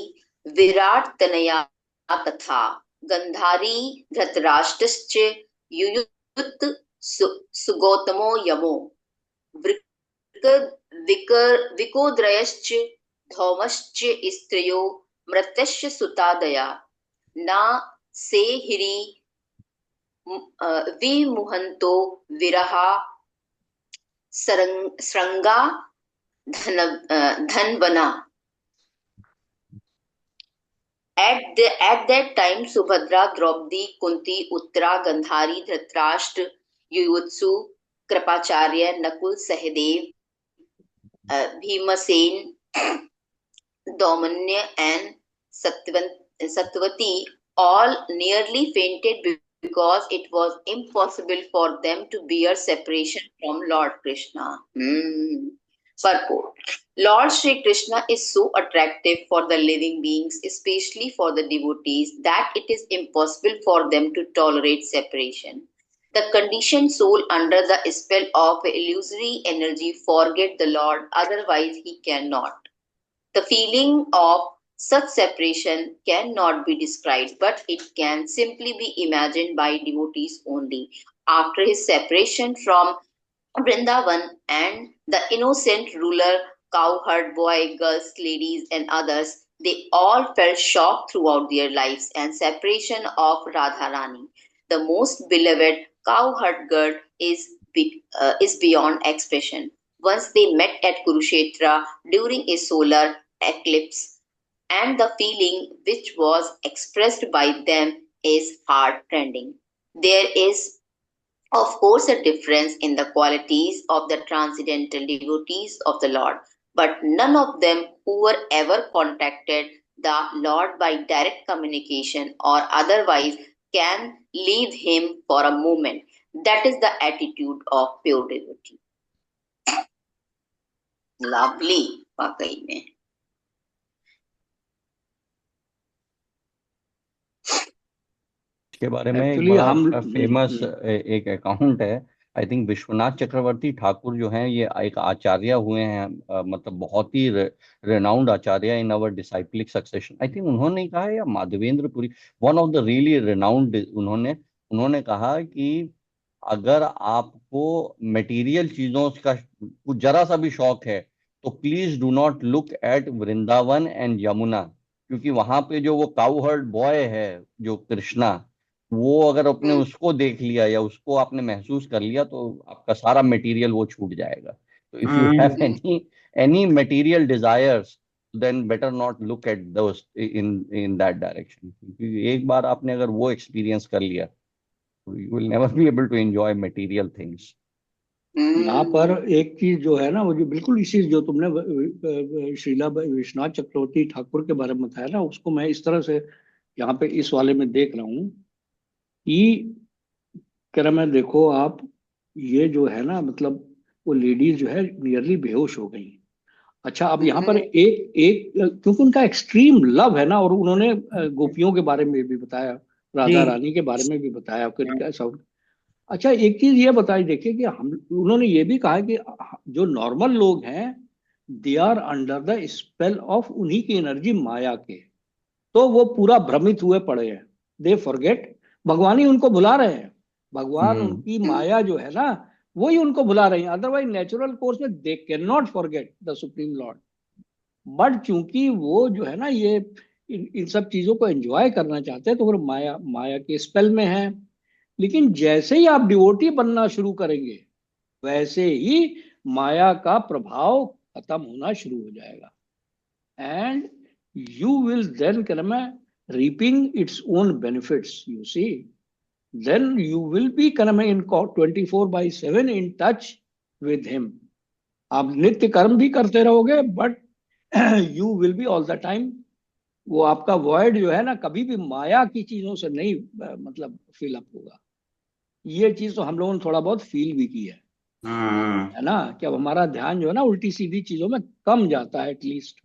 विराट तनया तथा गंधारी धृतराष्ट्रश्च युयुत सुगौतमो यमो वृक विकोद्रयश्च धौमश्च स्त्रियो मृत्यश्च सुतादया न सेहिरी विमुहन्तो विरहा श्रृंगा धनवना. At that time, Subhadra, Draupadi, Kunti, Uttara, Gandhari, Dhritarashtra, Yuyutsu, Kripacharya, Nakul, Sahadev, Bhimasen, Domanya, and Satvati all nearly fainted because it was impossible for them to bear separation from Lord Krishna. Purport. Lord Sri Krishna is so attractive for the living beings, especially for the devotees, that it is impossible for them to tolerate separation. The conditioned soul under the spell of illusory energy forget the Lord, otherwise he cannot. The feeling of such separation cannot be described, but it can simply be imagined by devotees only. After his separation from Vrindavan and the innocent ruler, cowherd boy, girls, ladies, and others, they all felt shock throughout their lives and separation of Radharani. The most beloved cowherd girl is beyond expression. Once they met at Kurukshetra during a solar eclipse, and the feeling which was expressed by them is heart-rending. There is of course a difference in the qualities of the transcendental devotees of the Lord, but none of them who were ever contacted the Lord by direct communication or otherwise can leave him for a moment. That is the attitude of pure devotee. Lovely, वाकई में. के बारे में एक actually हम बड़ा famous एक account है, आई थिंक विश्वनाथ चक्रवर्ती ठाकुर जो हैं, ये एक आचार्य हुए हैं, मतलब बहुत ही renowned acharya in our disciplic succession. I think उन्होंने कहा है, या Madhavendra Puri, one of the really renowned, उन्होंने कहा कि अगर आपको मटेरियल चीजों का कुछ जरा सा भी शौक है, तो please do not look eight Vrindavan and Yamuna, क्योंकि वहां पे जो वो काउहर्ड बॉय है, जो कृष्णा, वो अगर अपने उसको देख लिया या उसको आपने महसूस कर लिया, तो आपका सारा मटेरियल वो छूट जाएगा। तो if you have any material desires, then better not look at those in that direction, क्योंकि एक बार आपने अगर वो एक्सपीरियंस कर लिया, you will never be able to enjoy material things. यहाँ पर एक चीज जो है ना, वो जो बिल्कुल इसी जो तुमने श्रीला विश्वनाथ चक्रवर्ती ठाकुर के बारे में बताया ना, उसको मैं इस तरह से यहाँ पे इस वाले में देख रहा हूँ कि कह रहा मैं, देखो आप, ये जो है ना, मतलब वो लेडीज जो है नियरली बेहोश हो गई। अच्छा, अब यहाँ पर एक एक क्योंकि उनका एक्सट्रीम लव है ना, और उन्होंने गोपियों के बारे में भी बताया, राधा रानी के बारे में भी बताया कि कैसा। अच्छा, एक चीज ये बताई, देखिए कि हम, उन्होंने ये भी कहा कि जो नॉर्मल लोग हैं, they are under the spell of उन्हीं की एनर्जी, माया के, तो वो पूरा भ्रमित हुए पड़े हैं। दे फॉरगेट, भगवान ही उनको भुला रहे हैं, भगवान उनकी माया जो है ना, वही उनको भुला रहे हैं। अदरवाइज नेचुरल कोर्स में they can not forget the supreme Lord, but चूंकि वो जो है ना, ये इन सब चीजों को एंजॉय करना चाहते हैं, तो वो माया माया के स्पेल में है। लेकिन जैसे ही आप डिवोटी बनना शुरू करेंगे, वैसे ही माया का प्रभाव खत्म होना शुरू हो जाएगा, and you will then reaping its own benefits, you see. then you will be कर्म in 24/7 in touch with him. आप नित्य कर्म भी करते रहोगे, but you will be all the time, वो आपका void जो है ना, कभी भी माया की चीजों से नहीं मतलब fill up होगा. ये चीज तो हम लोगों ने थोड़ा बहुत फील भी की है ना, कि अब हमारा ध्यान जो है ना उल्टी सीधी चीजों में कम जाता है एटलीस्ट.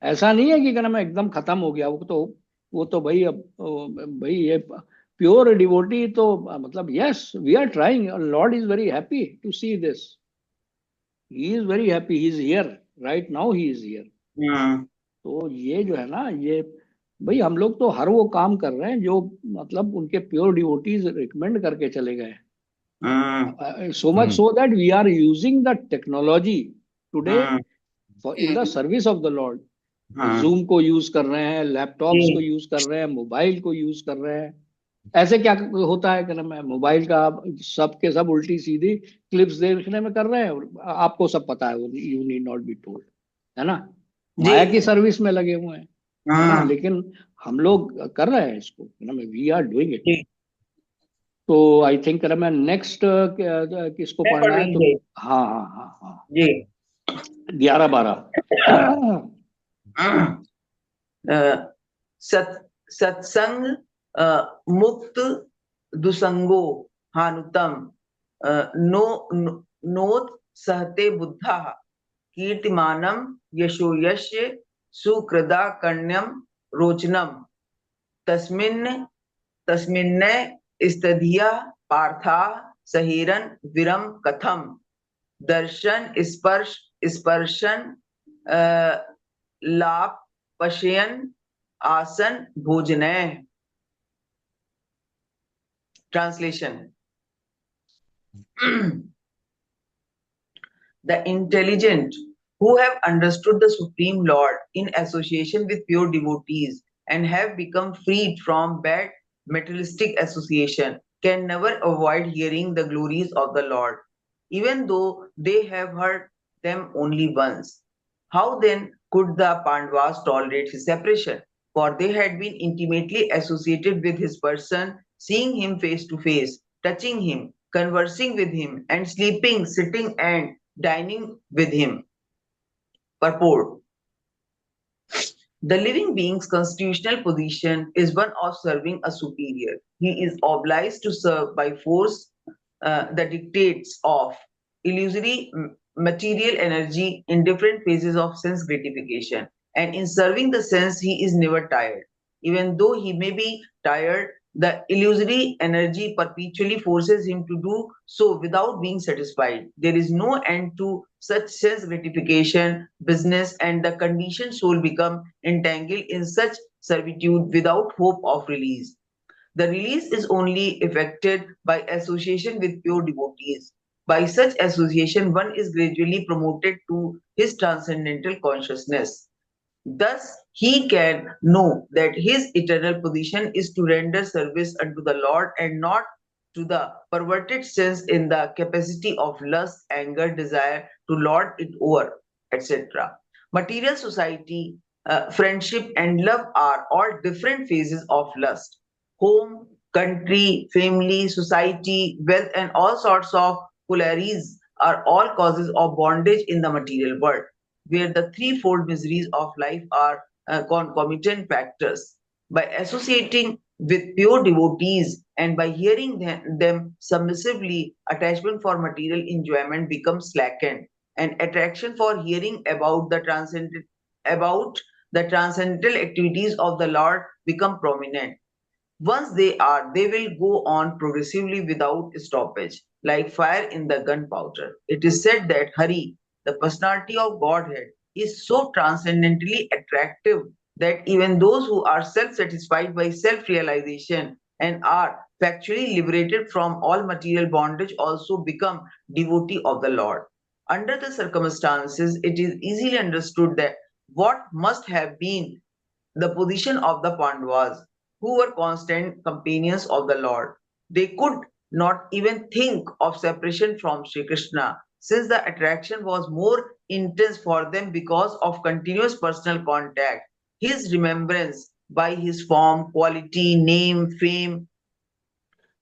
ऐसा नहीं है कि कर्म एकदम खत्म हो गया, वो तो भाई अब भाई ये प्योर डिवोटी तो मतलब yes we are trying, lord is very happy to see this, he is very happy, he is here right now, he is here. तो ये जो है ना, ये भाई हम लोग तो हर वो काम कर रहे हैं जो मतलब उनके प्योर डिवोटीज रिकमेंड करके चले गए. So much so that we are using the technology today in the service of the Lord. Zoom को यूज कर रहे हैं, लैपटॉप्स को यूज कर रहे हैं, मोबाइल को यूज कर रहे हैं. ऐसे क्या होता है कि मोबाइल का सबके सब उल्टी सीधी क्लिप्स देखने में कर रहे हैं, आपको सब पता है, you need not be told, है ना, माया की सर्विस में लगे हुए हैं, है ना. लेकिन हम लोग कर रहे हैं इसको, वी आर डूइंग इट. तो आई थिंक मैं नेक्स्ट किसको पढ़ना है तो हाँ हाँ हाँ हाँ जी 11-12 सत्संग मुक्त दुसंगो हानुतम नोत सहते बुद्धा कीर्तिमानम यशो यश्य सुकृदा कण्यम रोचनम तस्मिन्ने स्तधिया पार्था सहीरन विरम कथम दर्शन स्पर्शन लाप पशयन आसन भोजनय. Translation. The intelligent who have understood the Supreme Lord in association with pure devotees and have become freed from bad materialistic association can never avoid hearing the glories of the Lord, even though they have heard them only once. How then could the Pandavas tolerate his separation? For they had been intimately associated with his person, seeing him face to face, touching him, conversing with him, and sleeping, sitting, and dining with him. Purport. The living being's constitutional position is one of serving a superior. He is obliged to serve by force the dictates of illusory material energy in different phases of sense gratification. And in serving the sense, he is never tired. Even though he may be tired, the illusory energy perpetually forces him to do so without being satisfied. There is no end to such sense gratification, business, and the conditioned soul become entangled in such servitude without hope of release. The release is only effected by association with pure devotees. By such association, one is gradually promoted to his transcendental consciousness. Thus, he can know that his eternal position is to render service unto the Lord and not to the perverted sense in the capacity of lust, anger, desire to lord it over, etc. Material society, friendship, and love are all different phases of lust. Home, country, family, society, wealth, and all sorts of polarities are all causes of bondage in the material world, where the threefold miseries of life are concomitant factors. By associating with pure devotees and by hearing them submissively, attachment for material enjoyment becomes slackened, and attraction for hearing about the transcendental activities of the Lord become prominent. Once they will go on progressively without stoppage, like fire in the gunpowder. It is said that Hari, the personality of Godhead, is so transcendently attractive that even those who are self-satisfied by self-realization and are factually liberated from all material bondage also become devotee of the Lord. Under the circumstances, it is easily understood that what must have been the position of the Pandavas, who were constant companions of the Lord. They could not even think of separation from Sri Krishna, since the attraction was more intense for them because of continuous personal contact. His remembrance by his form, quality, name, fame,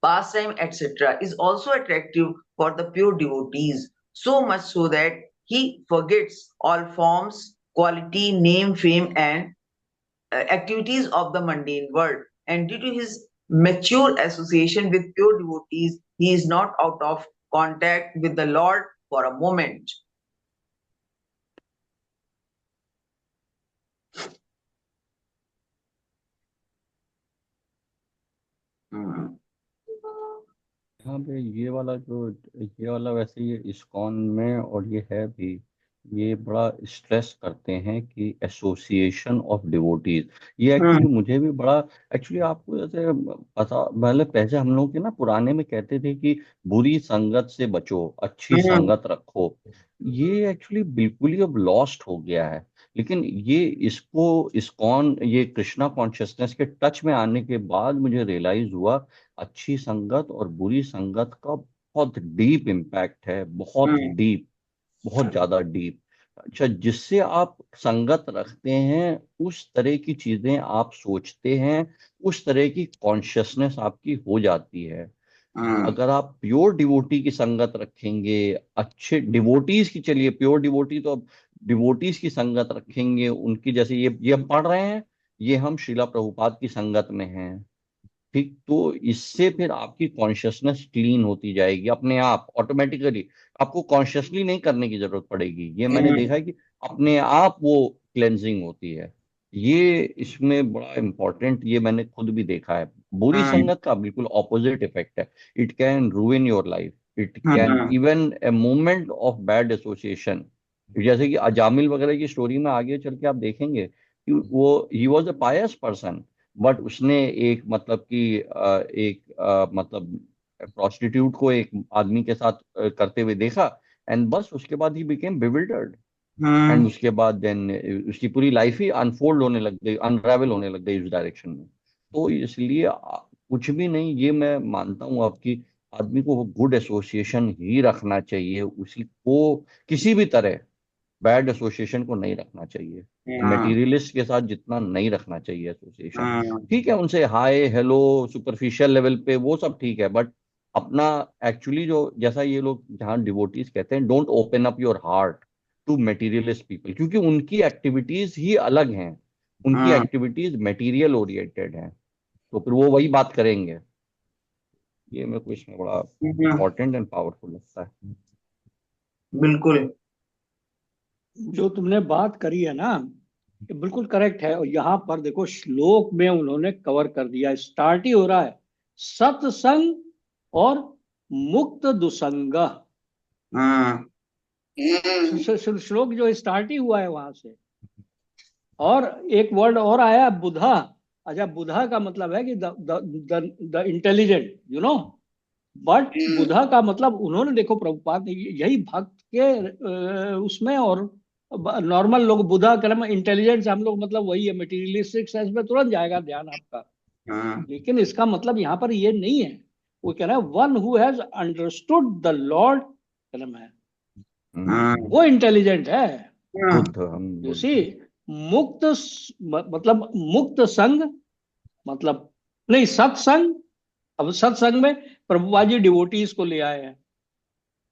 pastime, etc., is also attractive for the pure devotees, so much so that he forgets all forms, quality, name, fame, and activities of the mundane world. And due to his mature association with pure devotees, he is not out of contact with the Lord for a moment. Hmm. हाँ भाई, ये वाला वैसे ये ISKCON में और ये है भी, ये बड़ा स्ट्रेस करते हैं कि एसोसिएशन ऑफ डिवोटीज। ये एक्चुअली मुझे भी बड़ा, एक्चुअली आपको जैसे पता, मतलब पहले हम लोग के ना पुराने में कहते थे कि बुरी संगत से बचो, अच्छी संगत रखो। ये एक्चुअली बिल्कुल ही अब लॉस्ट हो गया है। लेकिन ये इसको इस्कॉन, ये कृष्णा कॉन्शियसनेस के टच में आने के बाद मुझे रियलाइज हुआ अच्छी संगत और बुरी संगत का बहुत डीप इम्पैक्ट है, बहुत डीप, बहुत ज्यादा डीप। अच्छा, जिससे आप संगत रखते हैं उस तरह की चीजें आप सोचते हैं, उस तरह की कॉन्शियसनेस आपकी हो जाती है। अगर आप प्योर डिवोटी की संगत रखेंगे, अच्छे डिवोटीज की, चलिए प्योर डिवोटी तो अब डिवोटीज की संगत रखेंगे, उनकी जैसे ये हम पढ़ रहे हैं, ये हम श्रीला प्रभुपाद की संगत में हैं, ठीक, तो इससे फिर आपकी कॉन्शियसनेस क्लीन होती जाएगी अपने आप ऑटोमेटिकली। आपको कॉन्शियसली नहीं करने की जरूरत पड़ेगी, ये मैंने देखा है कि अपने आप वो क्लेंजिंग होती है। ये इसमें बड़ा इम्पोर्टेंट, ये मैंने खुद भी देखा है। बुरी संगत का बिल्कुल ऑपोजिट इफेक्ट है। It can रूइन your life, it can even a moment of bad association, जैसे कि अजामिल वगैरह की स्टोरी में आगे चल के आप देखेंगे कि वो he was a pious person, but उसने एक मतलब कि मतलब प्रोस्टिट्यूट को एक आदमी के साथ करते हुए देखा, एंड बस उसके बाद ही बिकेम बिविल्डर्ड। एंड उसके बाद देन उसकी पूरी लाइफ ही अनफोल्ड होने लग गई, अनरावल होने लग गई उस डायरेक्शन में। तो इसलिए कुछ भी नहीं, ये मैं मानता हूँ आपकी, आदमी को गुड एसोसिएशन ही रखना चाहिए, उसी को किसी भी तरह बैड एसोसिएशन को नहीं रखना चाहिए। मटेरियलिस्ट के साथ जितना नहीं रखना चाहिए एसोसिएशन, ठीक है, उनसे हाय हेलो सुपरफिशियल लेवल पे वो सब ठीक है, बट अपना एक्चुअली जो जैसा ये लोग जहाँ डिवोटीज कहते हैं, don't open up your heart to materialist people, क्योंकि उनकी एक्टिविटीज ही अलग हैं, उनकी एक्टिविटीज मटेरियल ओरिएंटेड हैं, तो फिर वो वही बात करेंगे। ये मेरे को इसमें बड़ा इंपॉर्टेंट एंड पावरफुल लगता है। बिल्कुल। जो तुमने बात करी है ना, ये बिल्कुल करेक्ट है। और यहाँ पर देखो श्लोक में उन्होंने कवर कर दिया, स्टार्ट ही हो रहा है सत्संग और मुक्त दुसंग। श्लोक जो स्टार्ट ही हुआ है वहां से। और एक वर्ड और आया बुधा। अच्छा, बुधा का मतलब है कि the intelligent, you know. But बुधा का मतलब उन्होंने, देखो प्रभुपाद ने यही भक्त के उसमें, और नॉर्मल लोग बुधा कर्म इंटेलिजेंस, हम लोग मतलब वही है, मटेरियलिस्टिक सेंस में तुरंत जाएगा ध्यान आपका। लेकिन इसका मतलब यहाँ पर ये नहीं है। वो कह रहा है one who has understood the Lord कर्म है, वो इंटेलिजेंट है। यू सी, मुक्त मतलब मुक्त संग, मतलब नहीं सत्संग। अब सत्संग में प्रभुपाद जी डिवोटीज को ले आए हैं,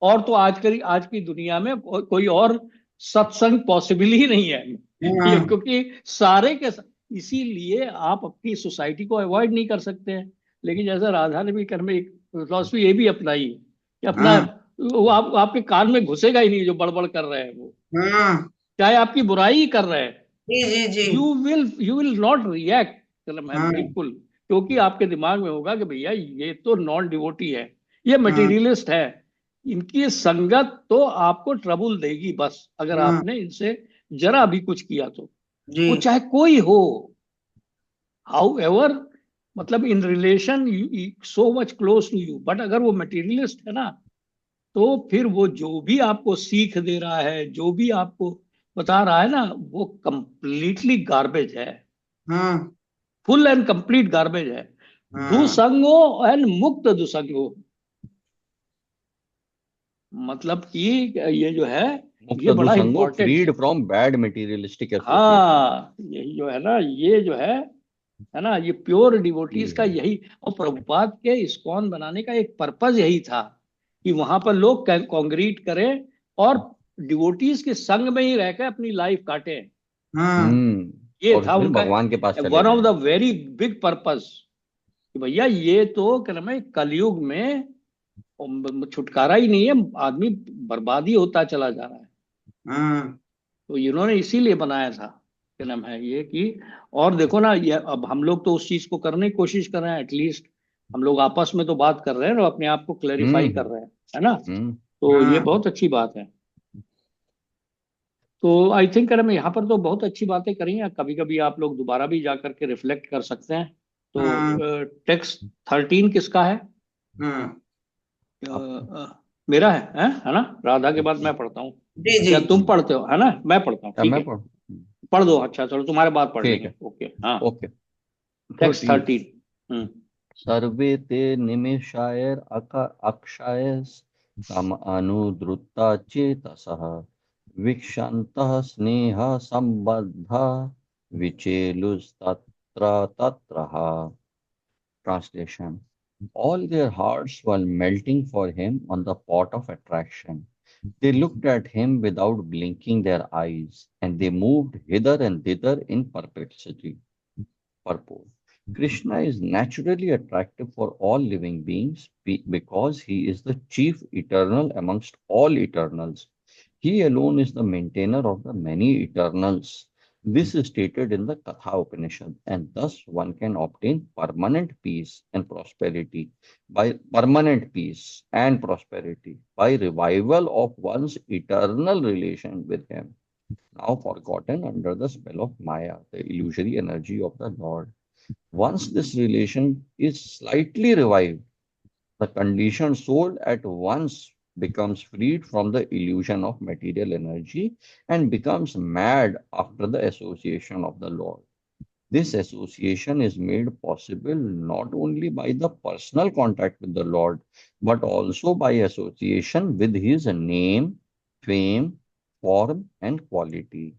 और तो आज की दुनिया में कोई और सत्संग पॉसिबल ही नहीं है। क्योंकि सारे के इसीलिए आप अपनी सोसाइटी को अवॉइड नहीं कर सकते हैं। लेकिन जैसा राधा ने भी कर्म में एक फिलॉसफी ये भी अपनाई है कि अपना वो आपके कान में घुसेगा ही नहीं जो बड़बड़ कर रहे हैं वो, चाहे आपकी बुराई ही कर रहे हैं, जी जी। यू विल नॉट रिएक्ट बिल्कुल। क्योंकि आपके दिमाग में होगा कि भैया ये तो नॉन डिवोटी है, ये मटेरियलिस्ट है, इनकी संगत तो आपको ट्रबल देगी बस, अगर आपने इनसे जरा भी कुछ किया तो, वो चाहे कोई हो, हाउ एवर, मतलब in relation so much close to you. But अगर वो मटेरियलिस्ट है ना, तो फिर वो जो भी आपको सीख दे रहा है, जो भी आपको बता रहा है ना, वो कंप्लीटली गार्बेज है, फुल एंड कंप्लीट गार्बेज है। दुसंगो एंड मुक्त दुसंगो, मतलब कि ये जो है ये बड़ा इंपॉर्टेंट फ्रीड है। From bad materialistic association. हाँ, यही जो है ना, ये जो है है ना। ये प्योर डिवोटीज का ये यही, और प्रभुपाद के इस्कॉन बनाने का एक पर्पज यही था कि वहां पर लोग कांग्रीट करें और डिवोटीज के संग में ही रहकर अपनी लाइफ काटें। हम्म ये और था फिर उनका भगवान के पास चले वन ऑफ जाएं। द वेरी बिग पर्पस कि भैया ये तो क्या नाम है, कलयुग में छुटकारा ही नहीं है, आदमी बर्बादी होता चला जा रहा है। हम्म तो इन्होंने इसीलिए बनाया था, क्या नाम है ये कि, और देखो ना, ये अब हम लोग तो उस चीज को करने की कोशिश कर रहे हैं, एटलीस्ट हम लोग आपस में तो बात कर रहे हैं और अपने आप को क्लेरिफाई कर हम्म रहे हैं, है ना। हम्म तो ये हम्म बहुत अच्छी बात है। तो आई थिंक मैं यहाँ पर तो बहुत अच्छी बातें करी हैं, कभी कभी आप लोग दोबारा भी जा करके रिफ्लेक्ट कर सकते हैं। हम्म तो टेक्स्ट 13 किसका है? हम्म अब मेरा है ना। राधा के बाद मैं पढ़ता हूँ, जी जी या जी। तुम पढ़ते हो, है ना, मैं पढ़ता हूँ, क्या ठीक मैं है। पढ़? पढ़ दो, अच्छा चलो तुम्हारे बाद पढ़ ठीक लेंगे, है। ओके हाँ। ओके। टेक्स्ट 13। 13। हम्म। सर्वे ते निमेषायर अक्षाय सम अनुद्रुता चेतसः वीक्षन्तः स्नेह संबद्धा विचेलुस्तत्र तत्रः। Translation: all their hearts were melting for him on the pot of attraction. They looked at him without blinking their eyes, and they moved hither and thither in perplexity. Purport: Krishna is naturally attractive for all living beings because he is the chief eternal amongst all eternals. He alone is the maintainer of the many eternals. This is stated in the Katha Upanishad, and thus one can obtain permanent peace and prosperity by revival of one's eternal relation with him, now forgotten under the spell of Maya, the illusory energy of the Lord. Once this relation is slightly revived, the conditioned soul at once becomes freed from the illusion of material energy and becomes mad after the association of the Lord. This association is made possible not only by the personal contact with the Lord, but also by association with his name, fame, form, and quality.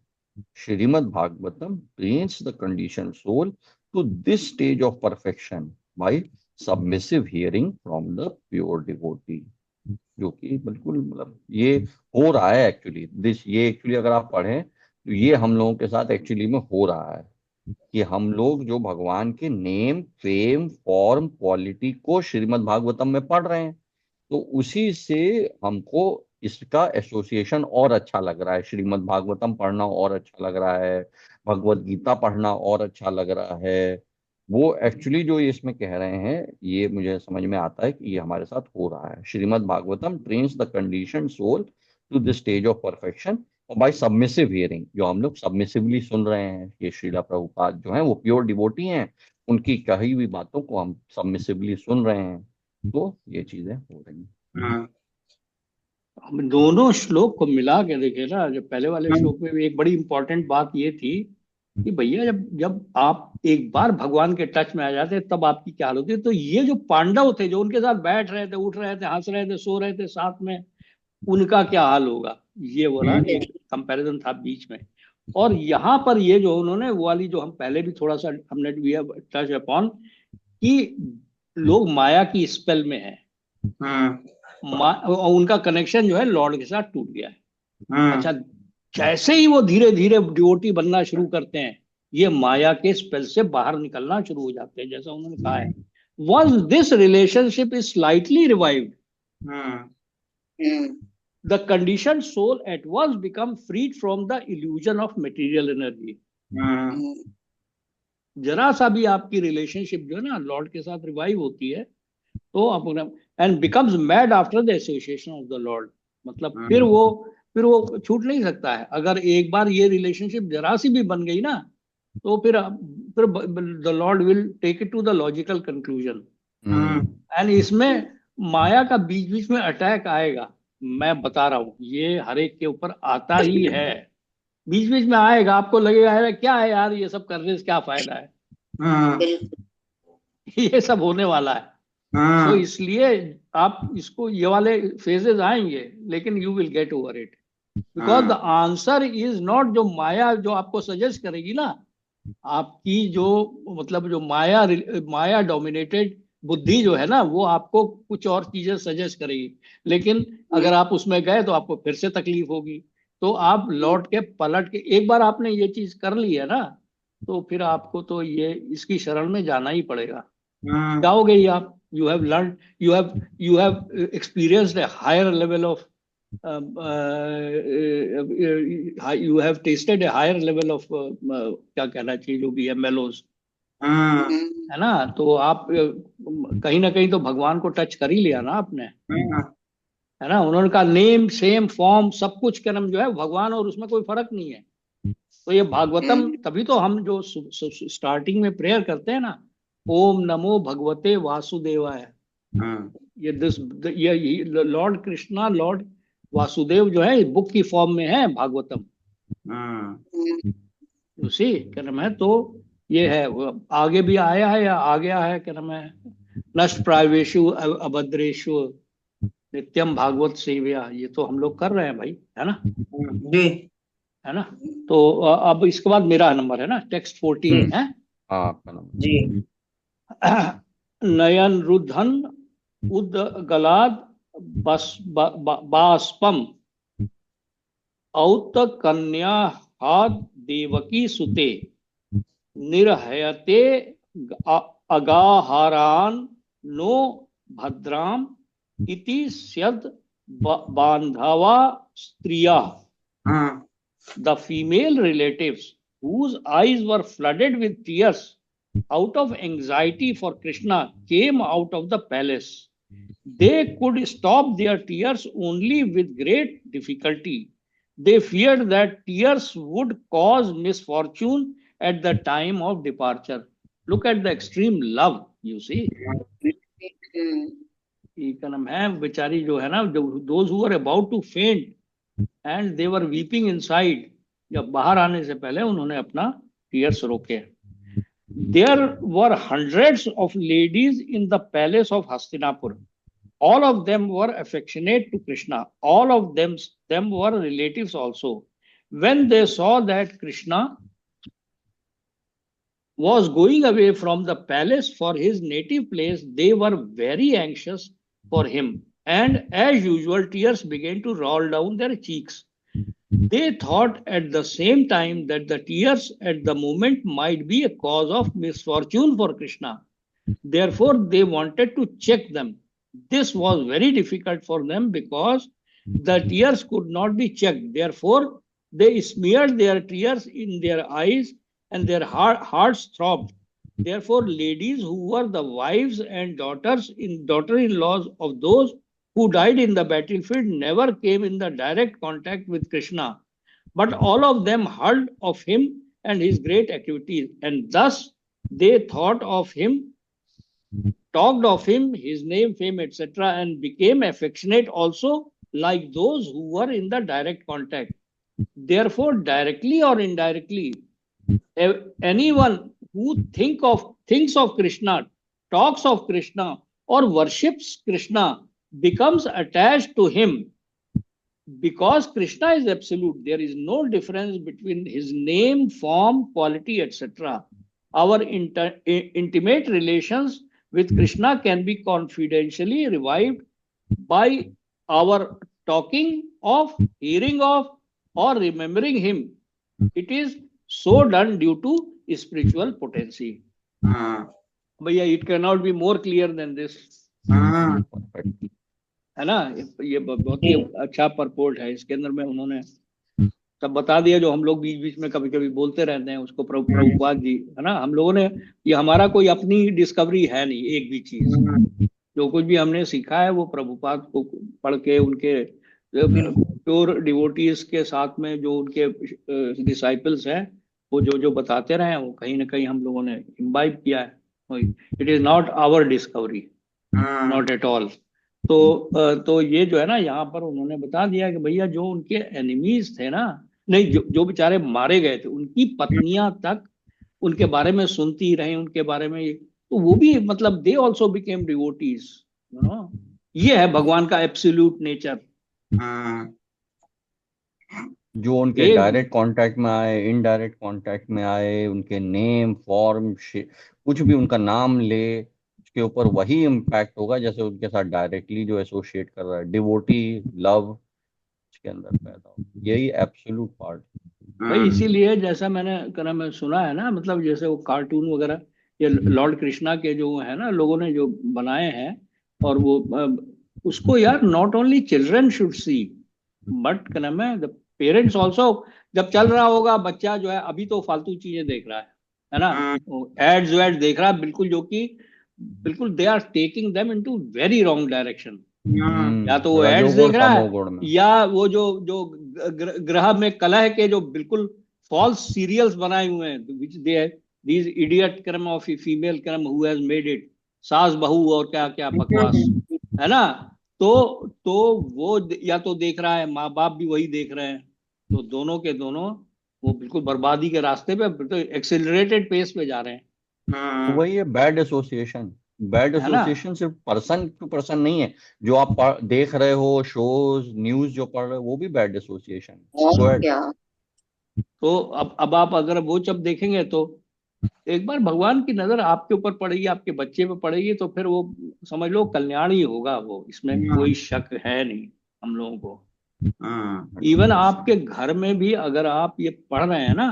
Srimad Bhagavatam trains the conditioned soul to this stage of perfection by submissive hearing from the pure devotee. जो कि बिल्कुल मतलब ये हो रहा है actually, this ये actually अगर आप पढ़ें तो ये हम लोगों के साथ एक्चुअली में हो रहा है कि हम लोग जो भगवान के नेम, फेम, फॉर्म, क्वालिटी को श्रीमद् भागवतम में पढ़ रहे हैं, तो उसी से हमको इसका एसोसिएशन और अच्छा लग रहा है, श्रीमद् भागवतम पढ़ना और अच्छा लग रहा है, भगवत गीता पढ़ना और अच्छा लग रहा है। वो एक्चुअली जो ये इसमें कह रहे हैं, ये मुझे समझ में आता है कि ये हमारे साथ हो रहा है। Srimad Bhagavatam trains the condition soul to the stage of perfection और बाय सबमिसिव हियरिंग, जो हम लोग सबमिसिवली सुन रहे हैं, ये श्रीला प्रभुपाद जो हैं वो प्योर डिवोटी हैं, उनकी कही हुई बातों को हम सबमिसिवली सुन रहे हैं, तो ये चीजें हो रही हैं। हम्म हम दोनों श्लोक को मिला के देखे ना, जो पहले वाले हम्म श्लोक में भी एक बड़ी इंपॉर्टेंट बात ये थी कि भैया जब जब आप एक बार भगवान के टच में आ जाते हैं तब आपकी क्या हाल होती है। तो ये जो पांडव थे, जो उनके साथ बैठ रहे थे, उठ रहे थे, हंस रहे थे, सो रहे थे साथ में, उनका क्या हाल होगा, ये बोला एक कंपैरिजन था बीच में। और यहाँ पर ये जो उन्होंने वो वाली जो हम पहले भी थोड़ा सा हमने टच अपॉन कि लोग माया की स्पेल में है, और उनका कनेक्शन जो है लॉर्ड के साथ टूट गया है। अच्छा, जैसे ही वो धीरे धीरे डिवोटी बनना शुरू करते हैं, ये माया के स्पेल से बाहर निकलना शुरू हो जाते हैं, जैसा उन्होंने कहा है। Once this relationship is slightly revived, the conditioned soul at once become freed from the illusion of material energy. जरा सा भी आपकी रिलेशनशिप जो है ना लॉर्ड के साथ रिवाइव होती है, तो अपना and becomes mad after the association of the Lord, मतलब फिर वो छूट नहीं सकता है। अगर एक बार ये रिलेशनशिप जरा सी भी बन गई ना, तो फिर the lord will take it to the logical conclusion. And इसमें माया का बीच बीच में अटैक आएगा, मैं बता रहा हूं, ये हर एक के ऊपर आता ही है, बीच बीच में आएगा। आपको लगेगा यार क्या है यार, ये सब करने से क्या फायदा है, ये सब होने वाला है। तो इसलिए आप इसको, ये वाले फेजेस आएंगे, लेकिन you will get over it, because the answer is not जो माया जो आपको सजेस्ट करेगी ना, आपकी जो मतलब जो माया डोमिनेटेड बुद्धि जो है ना, वो आपको कुछ और चीजें सजेस्ट करेगी, लेकिन अगर आप उसमें गए तो आपको फिर से तकलीफ होगी। तो आप लौट के पलट के, एक बार आपने ये चीज कर ली है ना, तो फिर आपको तो ये इसकी शरण में जाना ही पड़ेगा। जाओगे ही आप। You have learn, you have experienced a higher level of, you have tasted a higher level of, क्या कहना चाहिए, जो भी है, मेलोज, है ना। तो आप कहीं ना कहीं तो भगवान को टच कर ही लिया ना आपने, है ना। उन्होंने कहा नेम सेम फॉर्म सब कुछ कर्म जो है भगवान, और उसमें कोई फर्क नहीं है। तो ये भागवतम, तभी तो हम जो स्टार्टिंग में प्रेयर करते हैं ना, ओम नमो भगवते वासुदेवाय, ये दिस ये लॉर्ड कृष्णा, लॉर्ड वासुदेव जो है बुक की फॉर्म में है भागवतम, उसी क्या नाम है। तो ये है, वो आगे भी आया है या आ गया है, क्या नाम है, नष्ट प्रायवेशु अभद्रेशु नित्यम भागवत सेव्या, ये तो हम लोग कर रहे हैं भाई, है ना, जी। है ना। तो अब इसके बाद मेरा नंबर है ना, टेक्स्ट 14 है। हाँ आपका नंबर। जी। नयन रुद्धन उद्गलाद बाष्पम औत कन्या हाद देवकी सुते निर्हयते अगाहारान नो भद्राम इति स्यद बांधवा स्त्रिया। The female relatives, whose eyes were flooded with tears out of anxiety for Krishna, came out of the palace. They could stop their tears only with great difficulty. They feared that tears would cause misfortune at the time of departure. Look at the extreme love, you see. ये क्या नाम है, बेचारी जो है ना, those who were about to faint and they were weeping inside, जब बाहर आने से पहले उन्होंने अपना टीयर्स रोके। There were hundreds of ladies in the palace of Hastinapur. All of them were affectionate to Krishna. All of them were relatives also. When they saw that Krishna was going away from the palace for his native place, they were very anxious for him. And as usual, tears began to roll down their cheeks. They thought at the same time that the tears at the moment might be a cause of misfortune for Krishna. Therefore, they wanted to check them. This was very difficult for them because the tears could not be checked. Therefore, they smeared their tears in their eyes and their hearts throbbed. Therefore, ladies who were the wives and daughter-in-laws of those who died in the battlefield never came in the direct contact with Krishna, but all of them heard of him and his great activities, and thus they thought of him, talked of him, his name, fame, etc., and became affectionate also, like those who were in the direct contact. Therefore, directly or indirectly, anyone who thinks of Krishna, talks of Krishna, or worships Krishna becomes attached to him. Because Krishna is absolute, there is no difference between his name, form, quality, etc. Our intimate relations with Krishna can be confidentially revived by our talking of, hearing of, or remembering him. It is so done due to spiritual potency. भैया, it cannot be more clear than this. है ना, ये बहुत ही अच्छा purport है। इसके अंदर में उन्होंने सब बता दिया जो हम लोग बीच बीच में कभी कभी बोलते रहते हैं उसको। प्रभुपाद जी, है ना, हम लोगों ने, ये हमारा कोई अपनी डिस्कवरी है नहीं, एक भी चीज जो कुछ भी हमने सीखा है वो प्रभुपाद को पढ़ के, उनके प्योर डिवोटीज के साथ में जो उनके डिसाइपल्स हैं, वो जो जो बताते रहे हैं, वो कहीं ना कहीं हम लोगों ने इम्बाइब किया है। It is not our discovery, not at all. तो ये जो है ना, यहाँ पर उन्होंने बता दिया कि भैया जो उनके एनिमीज थे ना, नहीं, जो बेचारे मारे गए थे, उनकी पत्नियां तक उनके बारे में सुनती रही, उनके बारे में, तो वो भी मतलब दे ऑल्सो बिकेम डिवोटीज। ये है भगवान का एब्सोल्यूट नेचर। जो उनके ये डायरेक्ट कांटेक्ट में आए, इनडायरेक्ट कांटेक्ट में आए, उनके नेम फॉर्म कुछ भी उनका नाम ले, उसके ऊपर वही इम्पैक्ट होगा जैसे उनके साथ डायरेक्टली जो एसोसिएट कर रहा है। डिवोटी लव उसके अंदर पैदा हो, यही एब्सोल्यूट पार्ट। भाई इसीलिए जैसा मैंने कहना मैं सुना है ना, मतलब जैसे वो कार्टून वगैरह ये लॉर्ड कृष्णा के जो है ना, लोगों ने जो बनाए हैं, और वो उसको यार not only children should see, but क्या नाम है, द पेरेंट्स ऑल्सो। जब चल रहा होगा बच्चा जो है, अभी तो फालतू चीजें देख रहा है ना, एड्स वैड्स देख रहा है बिल्कुल, जो कि बिल्कुल they are taking them into very wrong direction. या तो वो एड्स रजोगुण देख रहा है, तमोगुण में। या वो जो जो ग्रह में कलह के जो बिल्कुल फॉल्स सीरियल्स बनाए हुए हैं, विच दे दीज इडियट क्रम ऑफ फीमेल क्रम हु हैज मेड इट, सास बहू और क्या क्या बकवास, है ना। तो वो या तो देख रहा है, माँ बाप भी वही देख रहे हैं, तो दोनों के दोनों वो बिल्कुल बर्बादी के रास्ते पे एक्सेलरेटेड पेस पे जा रहे हैं, वही है बैड एसोसिएशन। बैड है ना। एसोसिएशन सिर्फ पर्सन टू पर्सन नहीं है, जो आप देख रहे हो शोज न्यूज जो पढ़ रहे हो वो भी बैड एसोसिएशन। और गो अहेड। क्या। तो अब आप अगर वो जब देखेंगे तो एक बार भगवान की नजर आपके ऊपर पड़ेगी, आपके बच्चे पे पड़ेगी, तो फिर वो समझ लो कल्याण ही होगा, वो इसमें कोई शक है नहीं हम लोगों को। इवन आपके घर में भी अगर आप ये पढ़ रहे हैं ना,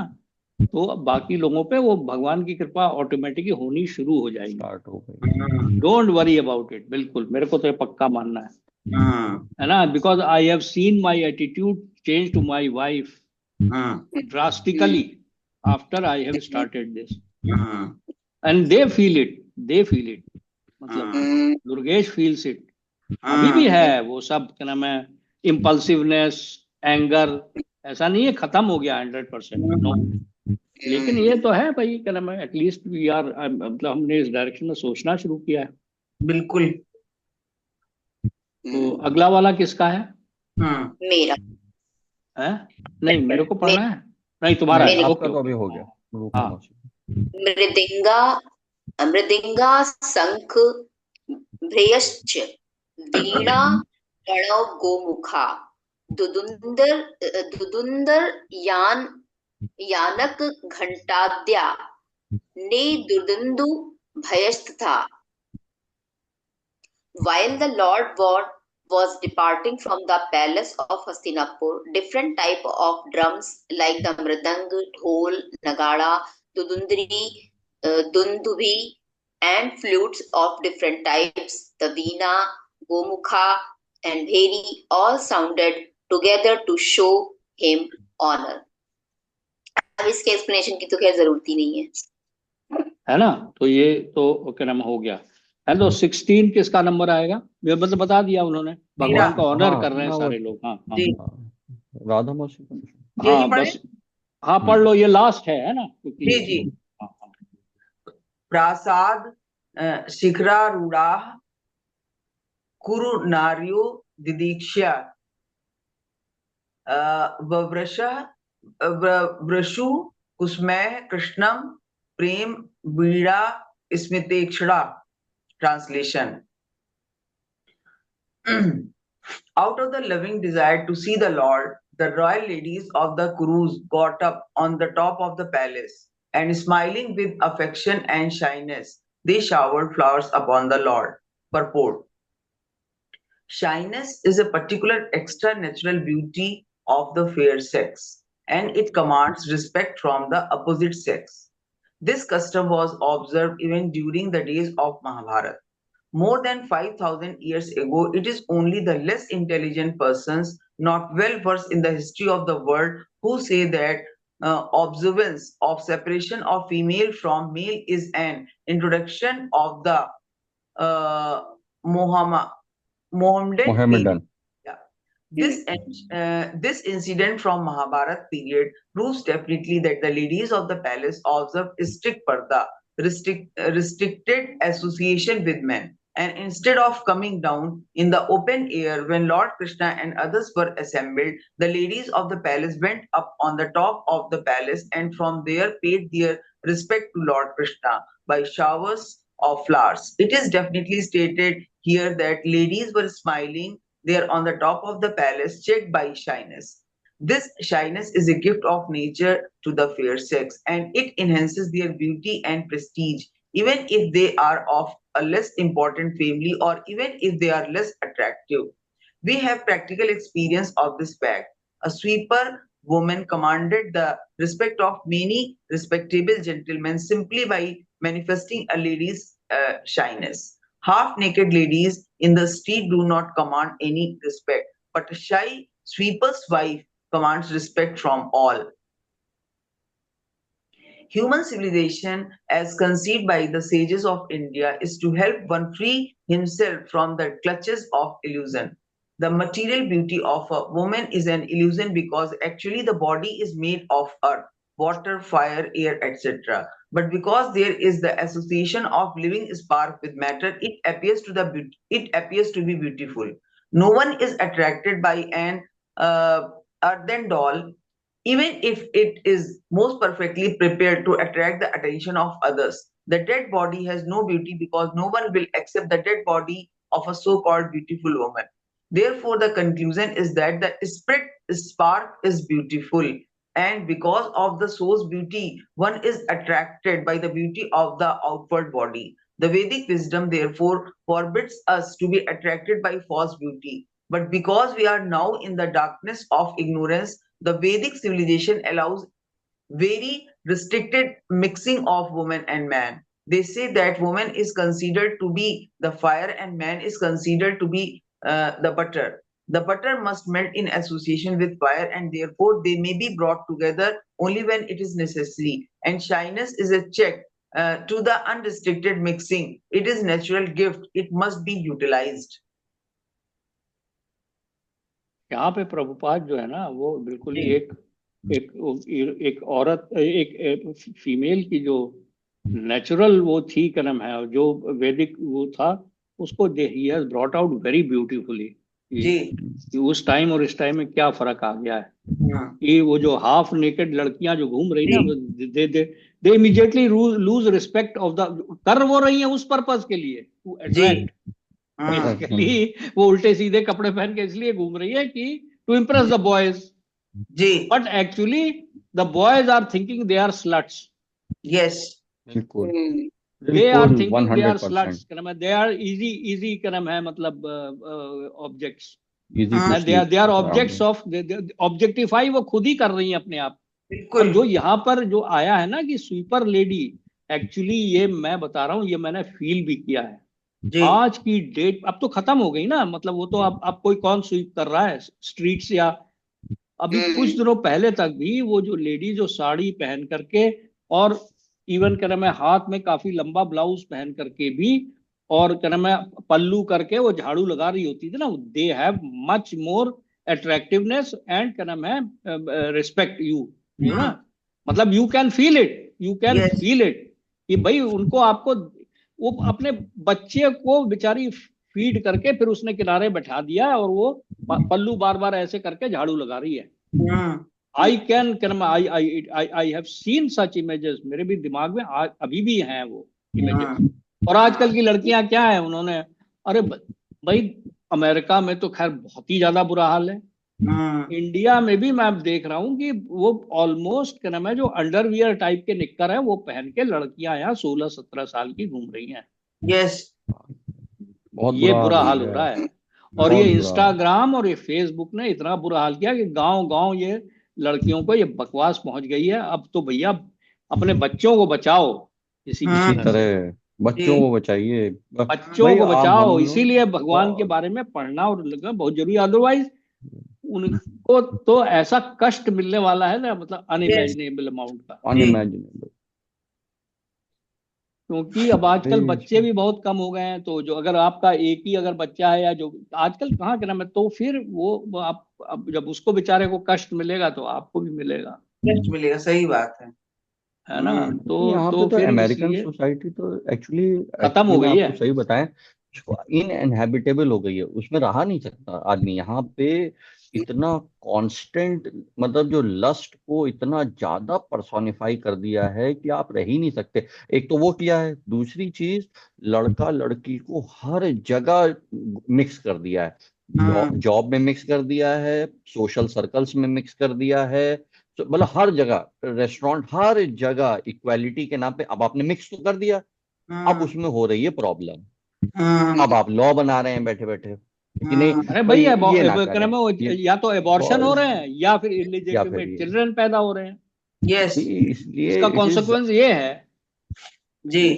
तो बाकी लोगों पे वो भगवान की कृपा ऑटोमेटिकली होनी शुरू हो जाएगी। स्टार्ट हो गई। डोंट वरी अबाउट इट, बिल्कुल मेरे को तो ये पक्का मानना है ना, because I have seen my attitude change to my wife drastically after I have started this, and they feel it, मतलब दुर्गेश feels it। अभी भी है वो सब, क्या नाम है, इम्पल्सिवनेस, एंगर, ऐसा नहीं है खत्म हो गया 100%, नो। लेकिन ये तो है भाई, क्या नाम है, एटलीस्ट वी आर, मतलब हमने इस डायरेक्शन में सोचना शुरू किया है। बिल्कुल। तो अगला वाला किसका है? मेरा है नहीं, मेरे को पढ़ना मे- है, नहीं तुम्हारा है, मेरे को। ओके आपका तो अभी ओके। हो गया। रूपा हाँ मौसी। मृदिंगा मृदिंगा शंख भ्रेयश्च वीणा प्रणव गोमुखा दुदुंदर दुदुंदर यानक घंटाद्या ने दुर्दंदु भयस्तथा। While the Lord was departing from the palace of Hastinapur, different type of drums like the mridang, dhol, nagada, dudundri, dundubhi, and flutes of different types, the veena, gomukha, and bheri, all sounded together to show him honor. अब इसके explanation की तो खैर जरूरत ही नहीं है ना। तो ये तो क्या नाम हो गया है। तो 16 किसका नंबर आएगा? ये मतलब बता दिया उन्होंने, भगवान का ऑनर हाँ कर रहे हैं ना वो सारे लोग। हाँ हाँ जी राधा मौसी का। यही हाँ, पढ़े। बस हाँ पढ़ लो, ये लास्ट है ना, क्योंकि जी जी। हाँ हाँ। प्रासाद शिखरारूढ़ा कुरु नार्यो दिदीक्ष्या वृषु कुसुमैः कृष्णम प्रेम वीणा स्मितेक्षणा। Translation. Out of the loving desire to see the Lord, the royal ladies of the Kurus got up on the top of the palace, and smiling with affection and shyness, they showered flowers upon the Lord. Purport. Shyness is a particular extra natural beauty of the fair sex, and it commands respect from the opposite sex. This custom was observed even during the days of Mahabharata. More than 5,000 years ago, it is only the less intelligent persons not well versed in the history of the world who say that observance of separation of female from male is an introduction of the uh, Mohammedan faith. Mohammedan. Yeah. This incident from Mahabharat period proves definitely that the ladies of the palace observed strict parda, restricted association with men. And instead of coming down in the open air when Lord Krishna and others were assembled, the ladies of the palace went up on the top of the palace and from there paid their respect to Lord Krishna by showers of flowers. It is definitely stated here that ladies were smiling there on the top of the palace, checked by shyness. This shyness is a gift of nature to the fair sex, and it enhances their beauty and prestige, even if they are of a less important family or even if they are less attractive. We have practical experience of this fact. A sweeper woman commanded the respect of many respectable gentlemen simply by manifesting a lady's shyness. Half naked ladies in the street do not command any respect, but a shy sweeper's wife commands respect from all. Human civilization, as conceived by the sages of India, is to help one free himself from the clutches of illusion. The material beauty of a woman is an illusion because actually the body is made of earth, water, fire, air, etc. But because there is the association of living spark with matter, it appears to be beautiful. No one is attracted by an earthen doll even if it is most perfectly prepared to attract the attention of others. The dead body has no beauty because no one will accept the dead body of a so called beautiful woman. Therefore, the conclusion is that the spirit spark is beautiful, and because of the soul's beauty, one is attracted by the beauty of the outward body. The Vedic wisdom, therefore, forbids us to be attracted by false beauty. But because we are now in the darkness of ignorance, the Vedic civilization allows very restricted mixing of woman and man. They say that woman is considered to be the fire and man is considered to be the butter. The butter must melt in association with fire, and therefore they may be brought together only when it is necessary. And shyness is a check to the unrestricted mixing. It is natural gift. It must be utilized. यहाँ पे प्रभुपाद जो है ना वो बिल्कुल ही जी। एक औरत एक फीमेल की जो नेचुरल वो थी कर्म है और जो वैदिक वो था उसको ही has brought out very beautifully जी। कि उस टाइम और इस टाइम में क्या फर्क आ गया है हाँ। कि वो जो हाफ नेकेड लड़कियां जो घूम रही ना जी। They immediately lose respect of the कर वो रही है उस पर्पस के लिए टू अट्रैक्ट हाँ। बेसिकली वो उल्टे सीधे कपड़े पहन के इसलिए घूम रही है कि टू इम्प्रेस द बॉयज जी। But actually the boys are thinking they are sluts yes बिल्कुल they are बिल्कुल thinking they are 100%। sluts कर्म है they are easy कर्म है मतलब objects Easy to and they are sleep objects around। of objectify वो खुद ही कर रही हैं अपने आप। और बिल्कुल। जो यहाँ पर जो आया है ना कि स्वीपर लेडी एक्चुअली ये मैं बता रहा हूँ ये मैंने फील भी किया है। जी। आज की डेट अब तो खत्म हो गई ना मतलब वो तो अब कोई कौन स्वीप कर रहा है स्ट्रीट्स या अभी कुछ दिनों पहले तक भी वो जो लेडी जो साड़ी पहन करके और इवन क्या नाम है हाथ में काफी लंबा ब्लाउज पहन करके भी और क्या नाम है पल्लू करके वो झाड़ू लगा रही होती थी ना they have much more attractiveness and क्या नाम है रिस्पेक्ट यू ना मतलब यू कैन फील इट कि भाई उनको आपको वो अपने बच्चे को बेचारी फीड करके फिर उसने किनारे बैठा दिया और वो पल्लू बार बार ऐसे करके झाड़ू लगा रही है। आई हैव सीन सच इमेजेस मेरे भी दिमाग में अभी भी हैं वो इमेजेस। और आजकल की लड़कियां क्या है उन्होंने अरे भाई अमेरिका में तो खैर बहुत ही ज्यादा बुरा हाल है। इंडिया में भी मैं देख रहा हूँ कि वो ऑलमोस्ट क्या नाम है जो अंडरवियर टाइप के निक्कर है वो पहन के लड़कियां यहाँ 16-17 साल की घूम रही हैं। यस ये बुरा हाल हो रहा है और ये इंस्टाग्राम और ये फेसबुक ने इतना बुरा हाल किया कि गांव ये लड़कियों को ये बकवास पहुंच गई है। अब तो भैया अपने बच्चों को बचाओ इसी तरह बच्चों को बचाइए बच्चों को बचाओ इसीलिए भगवान के बारे में पढ़ना और लगना बहुत जरूरी अदरवाइज उनको तो ऐसा कष्ट मिलने वाला है ना मतलब अनइमेजिनेबल अमाउंट का अनइमेजिनेबल क्योंकि अब आजकल बच्चे भी बहुत कम हो गए हैं तो जो अगर आपका एक ही अगर बच्चा है या जो आजकल कहाँ क्या नाम है तो फिर वो आप अब जब उसको बेचारे को कष्ट मिलेगा तो आपको भी मिलेगा कष्ट मिलेगा सही बात है ना। यहाँ पे तो फिर अमेरिकन सोसाइटी तो एक्चुअली खत्म हो गई है सही बताएं इनएनहेबिटेबल हो गई है उसमें रहा नहीं सकता आदमी। यहाँ पे इतना कांस्टेंट मतलब जो लस्ट को इतना ज्यादा पर्सोनिफाई कर दिया है कि आप रह ही नहीं सकते। एक तो वो किया है दूसरी चीज लड़का लड़की को हर जगह मिक्स कर दिया है। जॉब में मिक्स कर दिया है, सोशल सर्कल्स में मिक्स कर दिया है, तो मतलब हर जगह, रेस्टोरेंट, हर जगह इक्वालिटी के नाम पे अब आपने मिक्स तो कर दिया, अब उसमें हो रही है प्रॉब्लम। अब आप लॉ बना रहे हैं बैठे बैठे कि नहीं अरे भाई भाई ये ना करें, या तो एबॉर्शन हो cause रहे हैं या फिर या फिर इलिजिटिमेट ये चिल्ड्रन पैदा हो रहे हैं। यस इसलिए इसका इट इज कॉन्सिक्वेंस ये है, जी।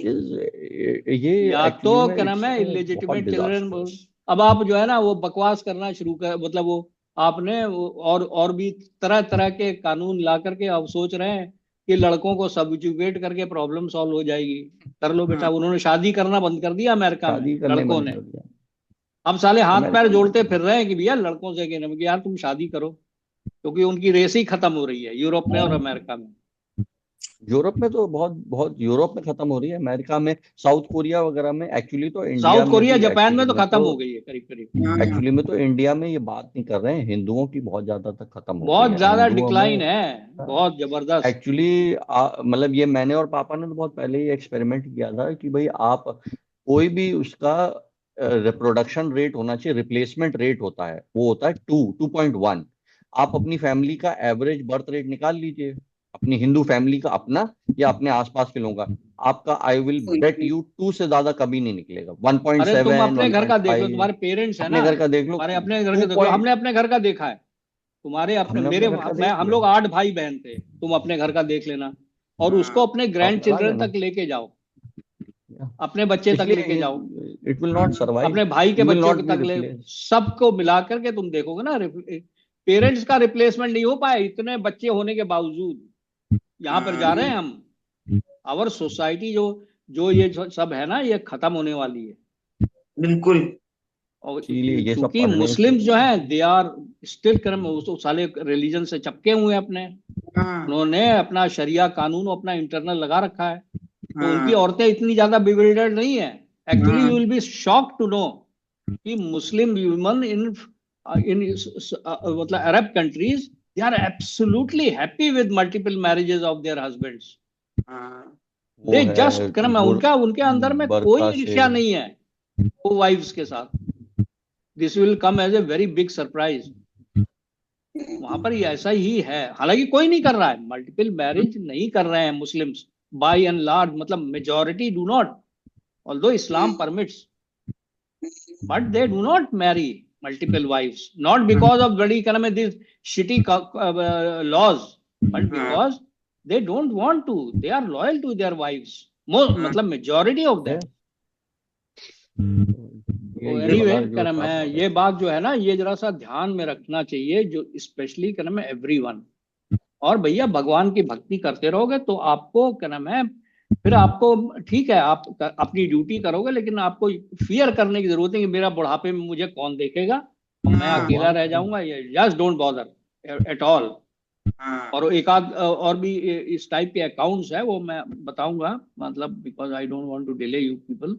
ये या तो एक्चुअली में क्या इट्स नाम है बहुत इलिजिटिमेट चिल्ड्रन। डिजास्टर्स। अब आप जो है ना वो बकवास करना शुरू कर, मतलब वो आपने और भी तरह तरह के कानून ला करके अब सोच रहे हैं कि लड़कों को सब्जुगेट करके प्रॉब्लम सॉल्व हो जाएगी। कर लो बेटा, उन्होंने शादी करना बंद कर दिया अमेरिका में शादी करने लड़कों बंद ने। कर दिया अब साले हाथ पैर अमेरिका में। जोड़ते फिर रहे हैं कि भैया लड़कों से कहने में कि यार तुम शादी करो, क्योंकि उनकी रेस ही खत्म हो रही है यूरोप में और अमेरिका में। यूरोप में तो बहुत बहुत, यूरोप में खत्म हो रही है, अमेरिका में, साउथ कोरिया वगैरह में, एक्चुअली तो इंडिया साउथ में कोरिया भी जापान में एक्चुअली तो में खत्म तो हो गई है करीब करीब। एक्चुअली में तो इंडिया में ये बात नहीं कर रहे हैं, हिंदुओं की बहुत ज्यादा तक खत्म हो गई बहुत है ज्यादा हिंदुओं में। डिक्लाइन है, बहुत जबरदस्त। एक्चुअली मतलब ये मैंने और पापा ने तो बहुत पहले ही एक्सपेरिमेंट किया था कि भाई आप कोई भी उसका रिप्रोडक्शन रेट होना चाहिए, रिप्लेसमेंट रेट होता है, वो होता है 2.1। आप अपनी फैमिली का एवरेज बर्थ रेट निकाल लीजिए, अपनी हिंदू फैमिली का अपना या अपने आसपास के लोगों का, आपका आई विल बेट यू 2 से ज्यादा कभी नहीं निकलेगा। अरे तुम 1.7, अपने घर का देख लो, 1.5, तुम्हारे पेरेंट्स है अपने ना, घर का देख लो, तुम्हारे अपने घर 2 का देख लो, पॉइंट, हमने अपने घर का देखा है। तुम्हारे अपने हमने मेरे अपने घर का मैं देख हम लिया, लोग 8 भाई बहन थे, तुम अपने घर का देख लेना। और उसको अपने आप ग्रैंड लगा चिल्ड्रन लेना। तक लेके जाओ, अपने बच्चे तक इसलिए लेके जाओ, इट विल नॉट सर्वाइव, अपने भाई के यू विल बच्चों नॉट के बी तक ले, रिप्लेस। सबको मिला करके तुम देखोगे ना, पेरेंट्स का रिप्लेसमेंट नहीं हो पाया इतने बच्चे होने के बावजूद। यहाँ पर जा रहे हैं हम, आवर सोसाइटी जो जो ये सब है ना, ये खत्म होने वाली है। बिल्कुल। और इसीलिए ये सब चूंकि पढ़ने से। मुस्लिम्स जो हैं दे आर स्टिल कर्म, तो साले रिलीजन से चिपके हुए हैं अपने, उन्होंने अपना शरिया कानून अपना इंटरनल लगा रखा है। तो उनकी औरतें इतनी ज्यादा बिविल्डर्ड नहीं है। Actually you will be shocked to know कि मुस्लिम वुमन इन इन मतलब Arab countries, they are absolutely happy with multiple marriages of their husbands. वो दे है जस्ट कर्म, उनका उनके अंदर में कोई बरका से। ईर्ष्या नहीं है वो वाइफ्स के साथ। This will come as a very big surprise. वहां पर ये ऐसा ही है, हालांकि कोई नहीं कर रहा है, मल्टीपल मैरिज नहीं कर रहे हैं मुस्लिम्स बाय एंड लार्ज, मतलब majority do not, although Islam permits, but they do not marry multiple wives, not because of bloody kind of these shitty laws, but because they don't want to, they are loyal to their wives, most मतलब majority of them. तो ये anyway वाला क्या जो नाम था है, ये बात जो है ना, ये जरा सा ध्यान में रखना चाहिए, जो स्पेशली क्या नाम है एवरीवन। और भैया भगवान की भक्ति करते रहोगे तो आपको क्या नाम है, फिर आपको ठीक है, आप अपनी ड्यूटी करोगे, लेकिन आपको फियर करने की जरूरत है कि मेरा बुढ़ापे में मुझे कौन देखेगा और मैं अकेला रह जाऊंगा। Just don't bother at all. और एक आध और भी इस टाइप के अकाउंट्स है, वो मैं बताऊंगा, मतलब because I don't want to delay you people.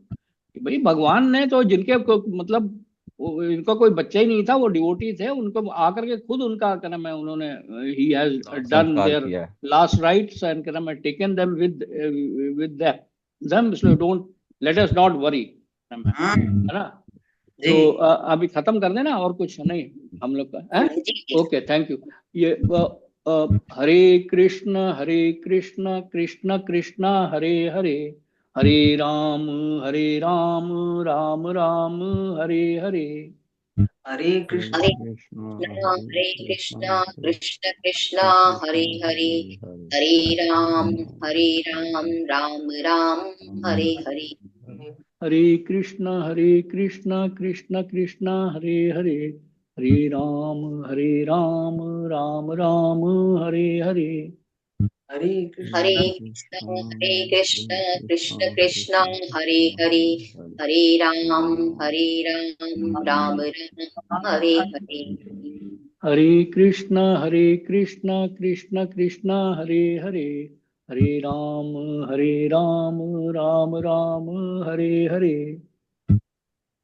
भाई भगवान ने तो जिनके मतलब इनका कोई बच्चा ही नहीं था, वो डिवोटी थे, उनको आकर के खुद उनका क्या नाम है, उन्होंने ही हैज डन संस्कार देयर किया है। लास्ट राइट्स एंड क्या नाम है taken them with them, so don't let us not worry, है ना। तो अभी खत्म कर देना, और कुछ नहीं हम लोग का है। Okay, thank you. ये हरे कृष्ण कृष्ण कृष्ण हरे हरे, हरे राम राम राम हरे हरे। हरे कृष्ण हरे कृष्णा कृष्ण कृष्णा हरे हरे, हरे राम राम राम हरे हरे। हरे कृष्ण कृष्ण कृष्ण हरे हरे, हरे राम राम राम हरे हरे। हरे कृष्ण कृष्ण कृष्ण हरे हरे, हरे राम राम राम हरे हरे। हरे कृष्ण कृष्ण कृष्ण हरे हरे, हरे राम राम राम हरे हरे।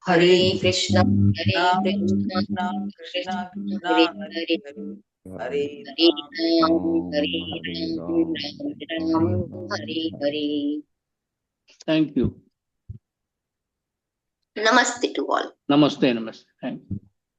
हरे कृष्ण कृष्ण कृष्ण हरे हरे हरे, हरे हरे राम राम राम हरे हरे। Thank you. नमस्ते टू ऑल। नमस्ते नमस्ते, थैंक यू।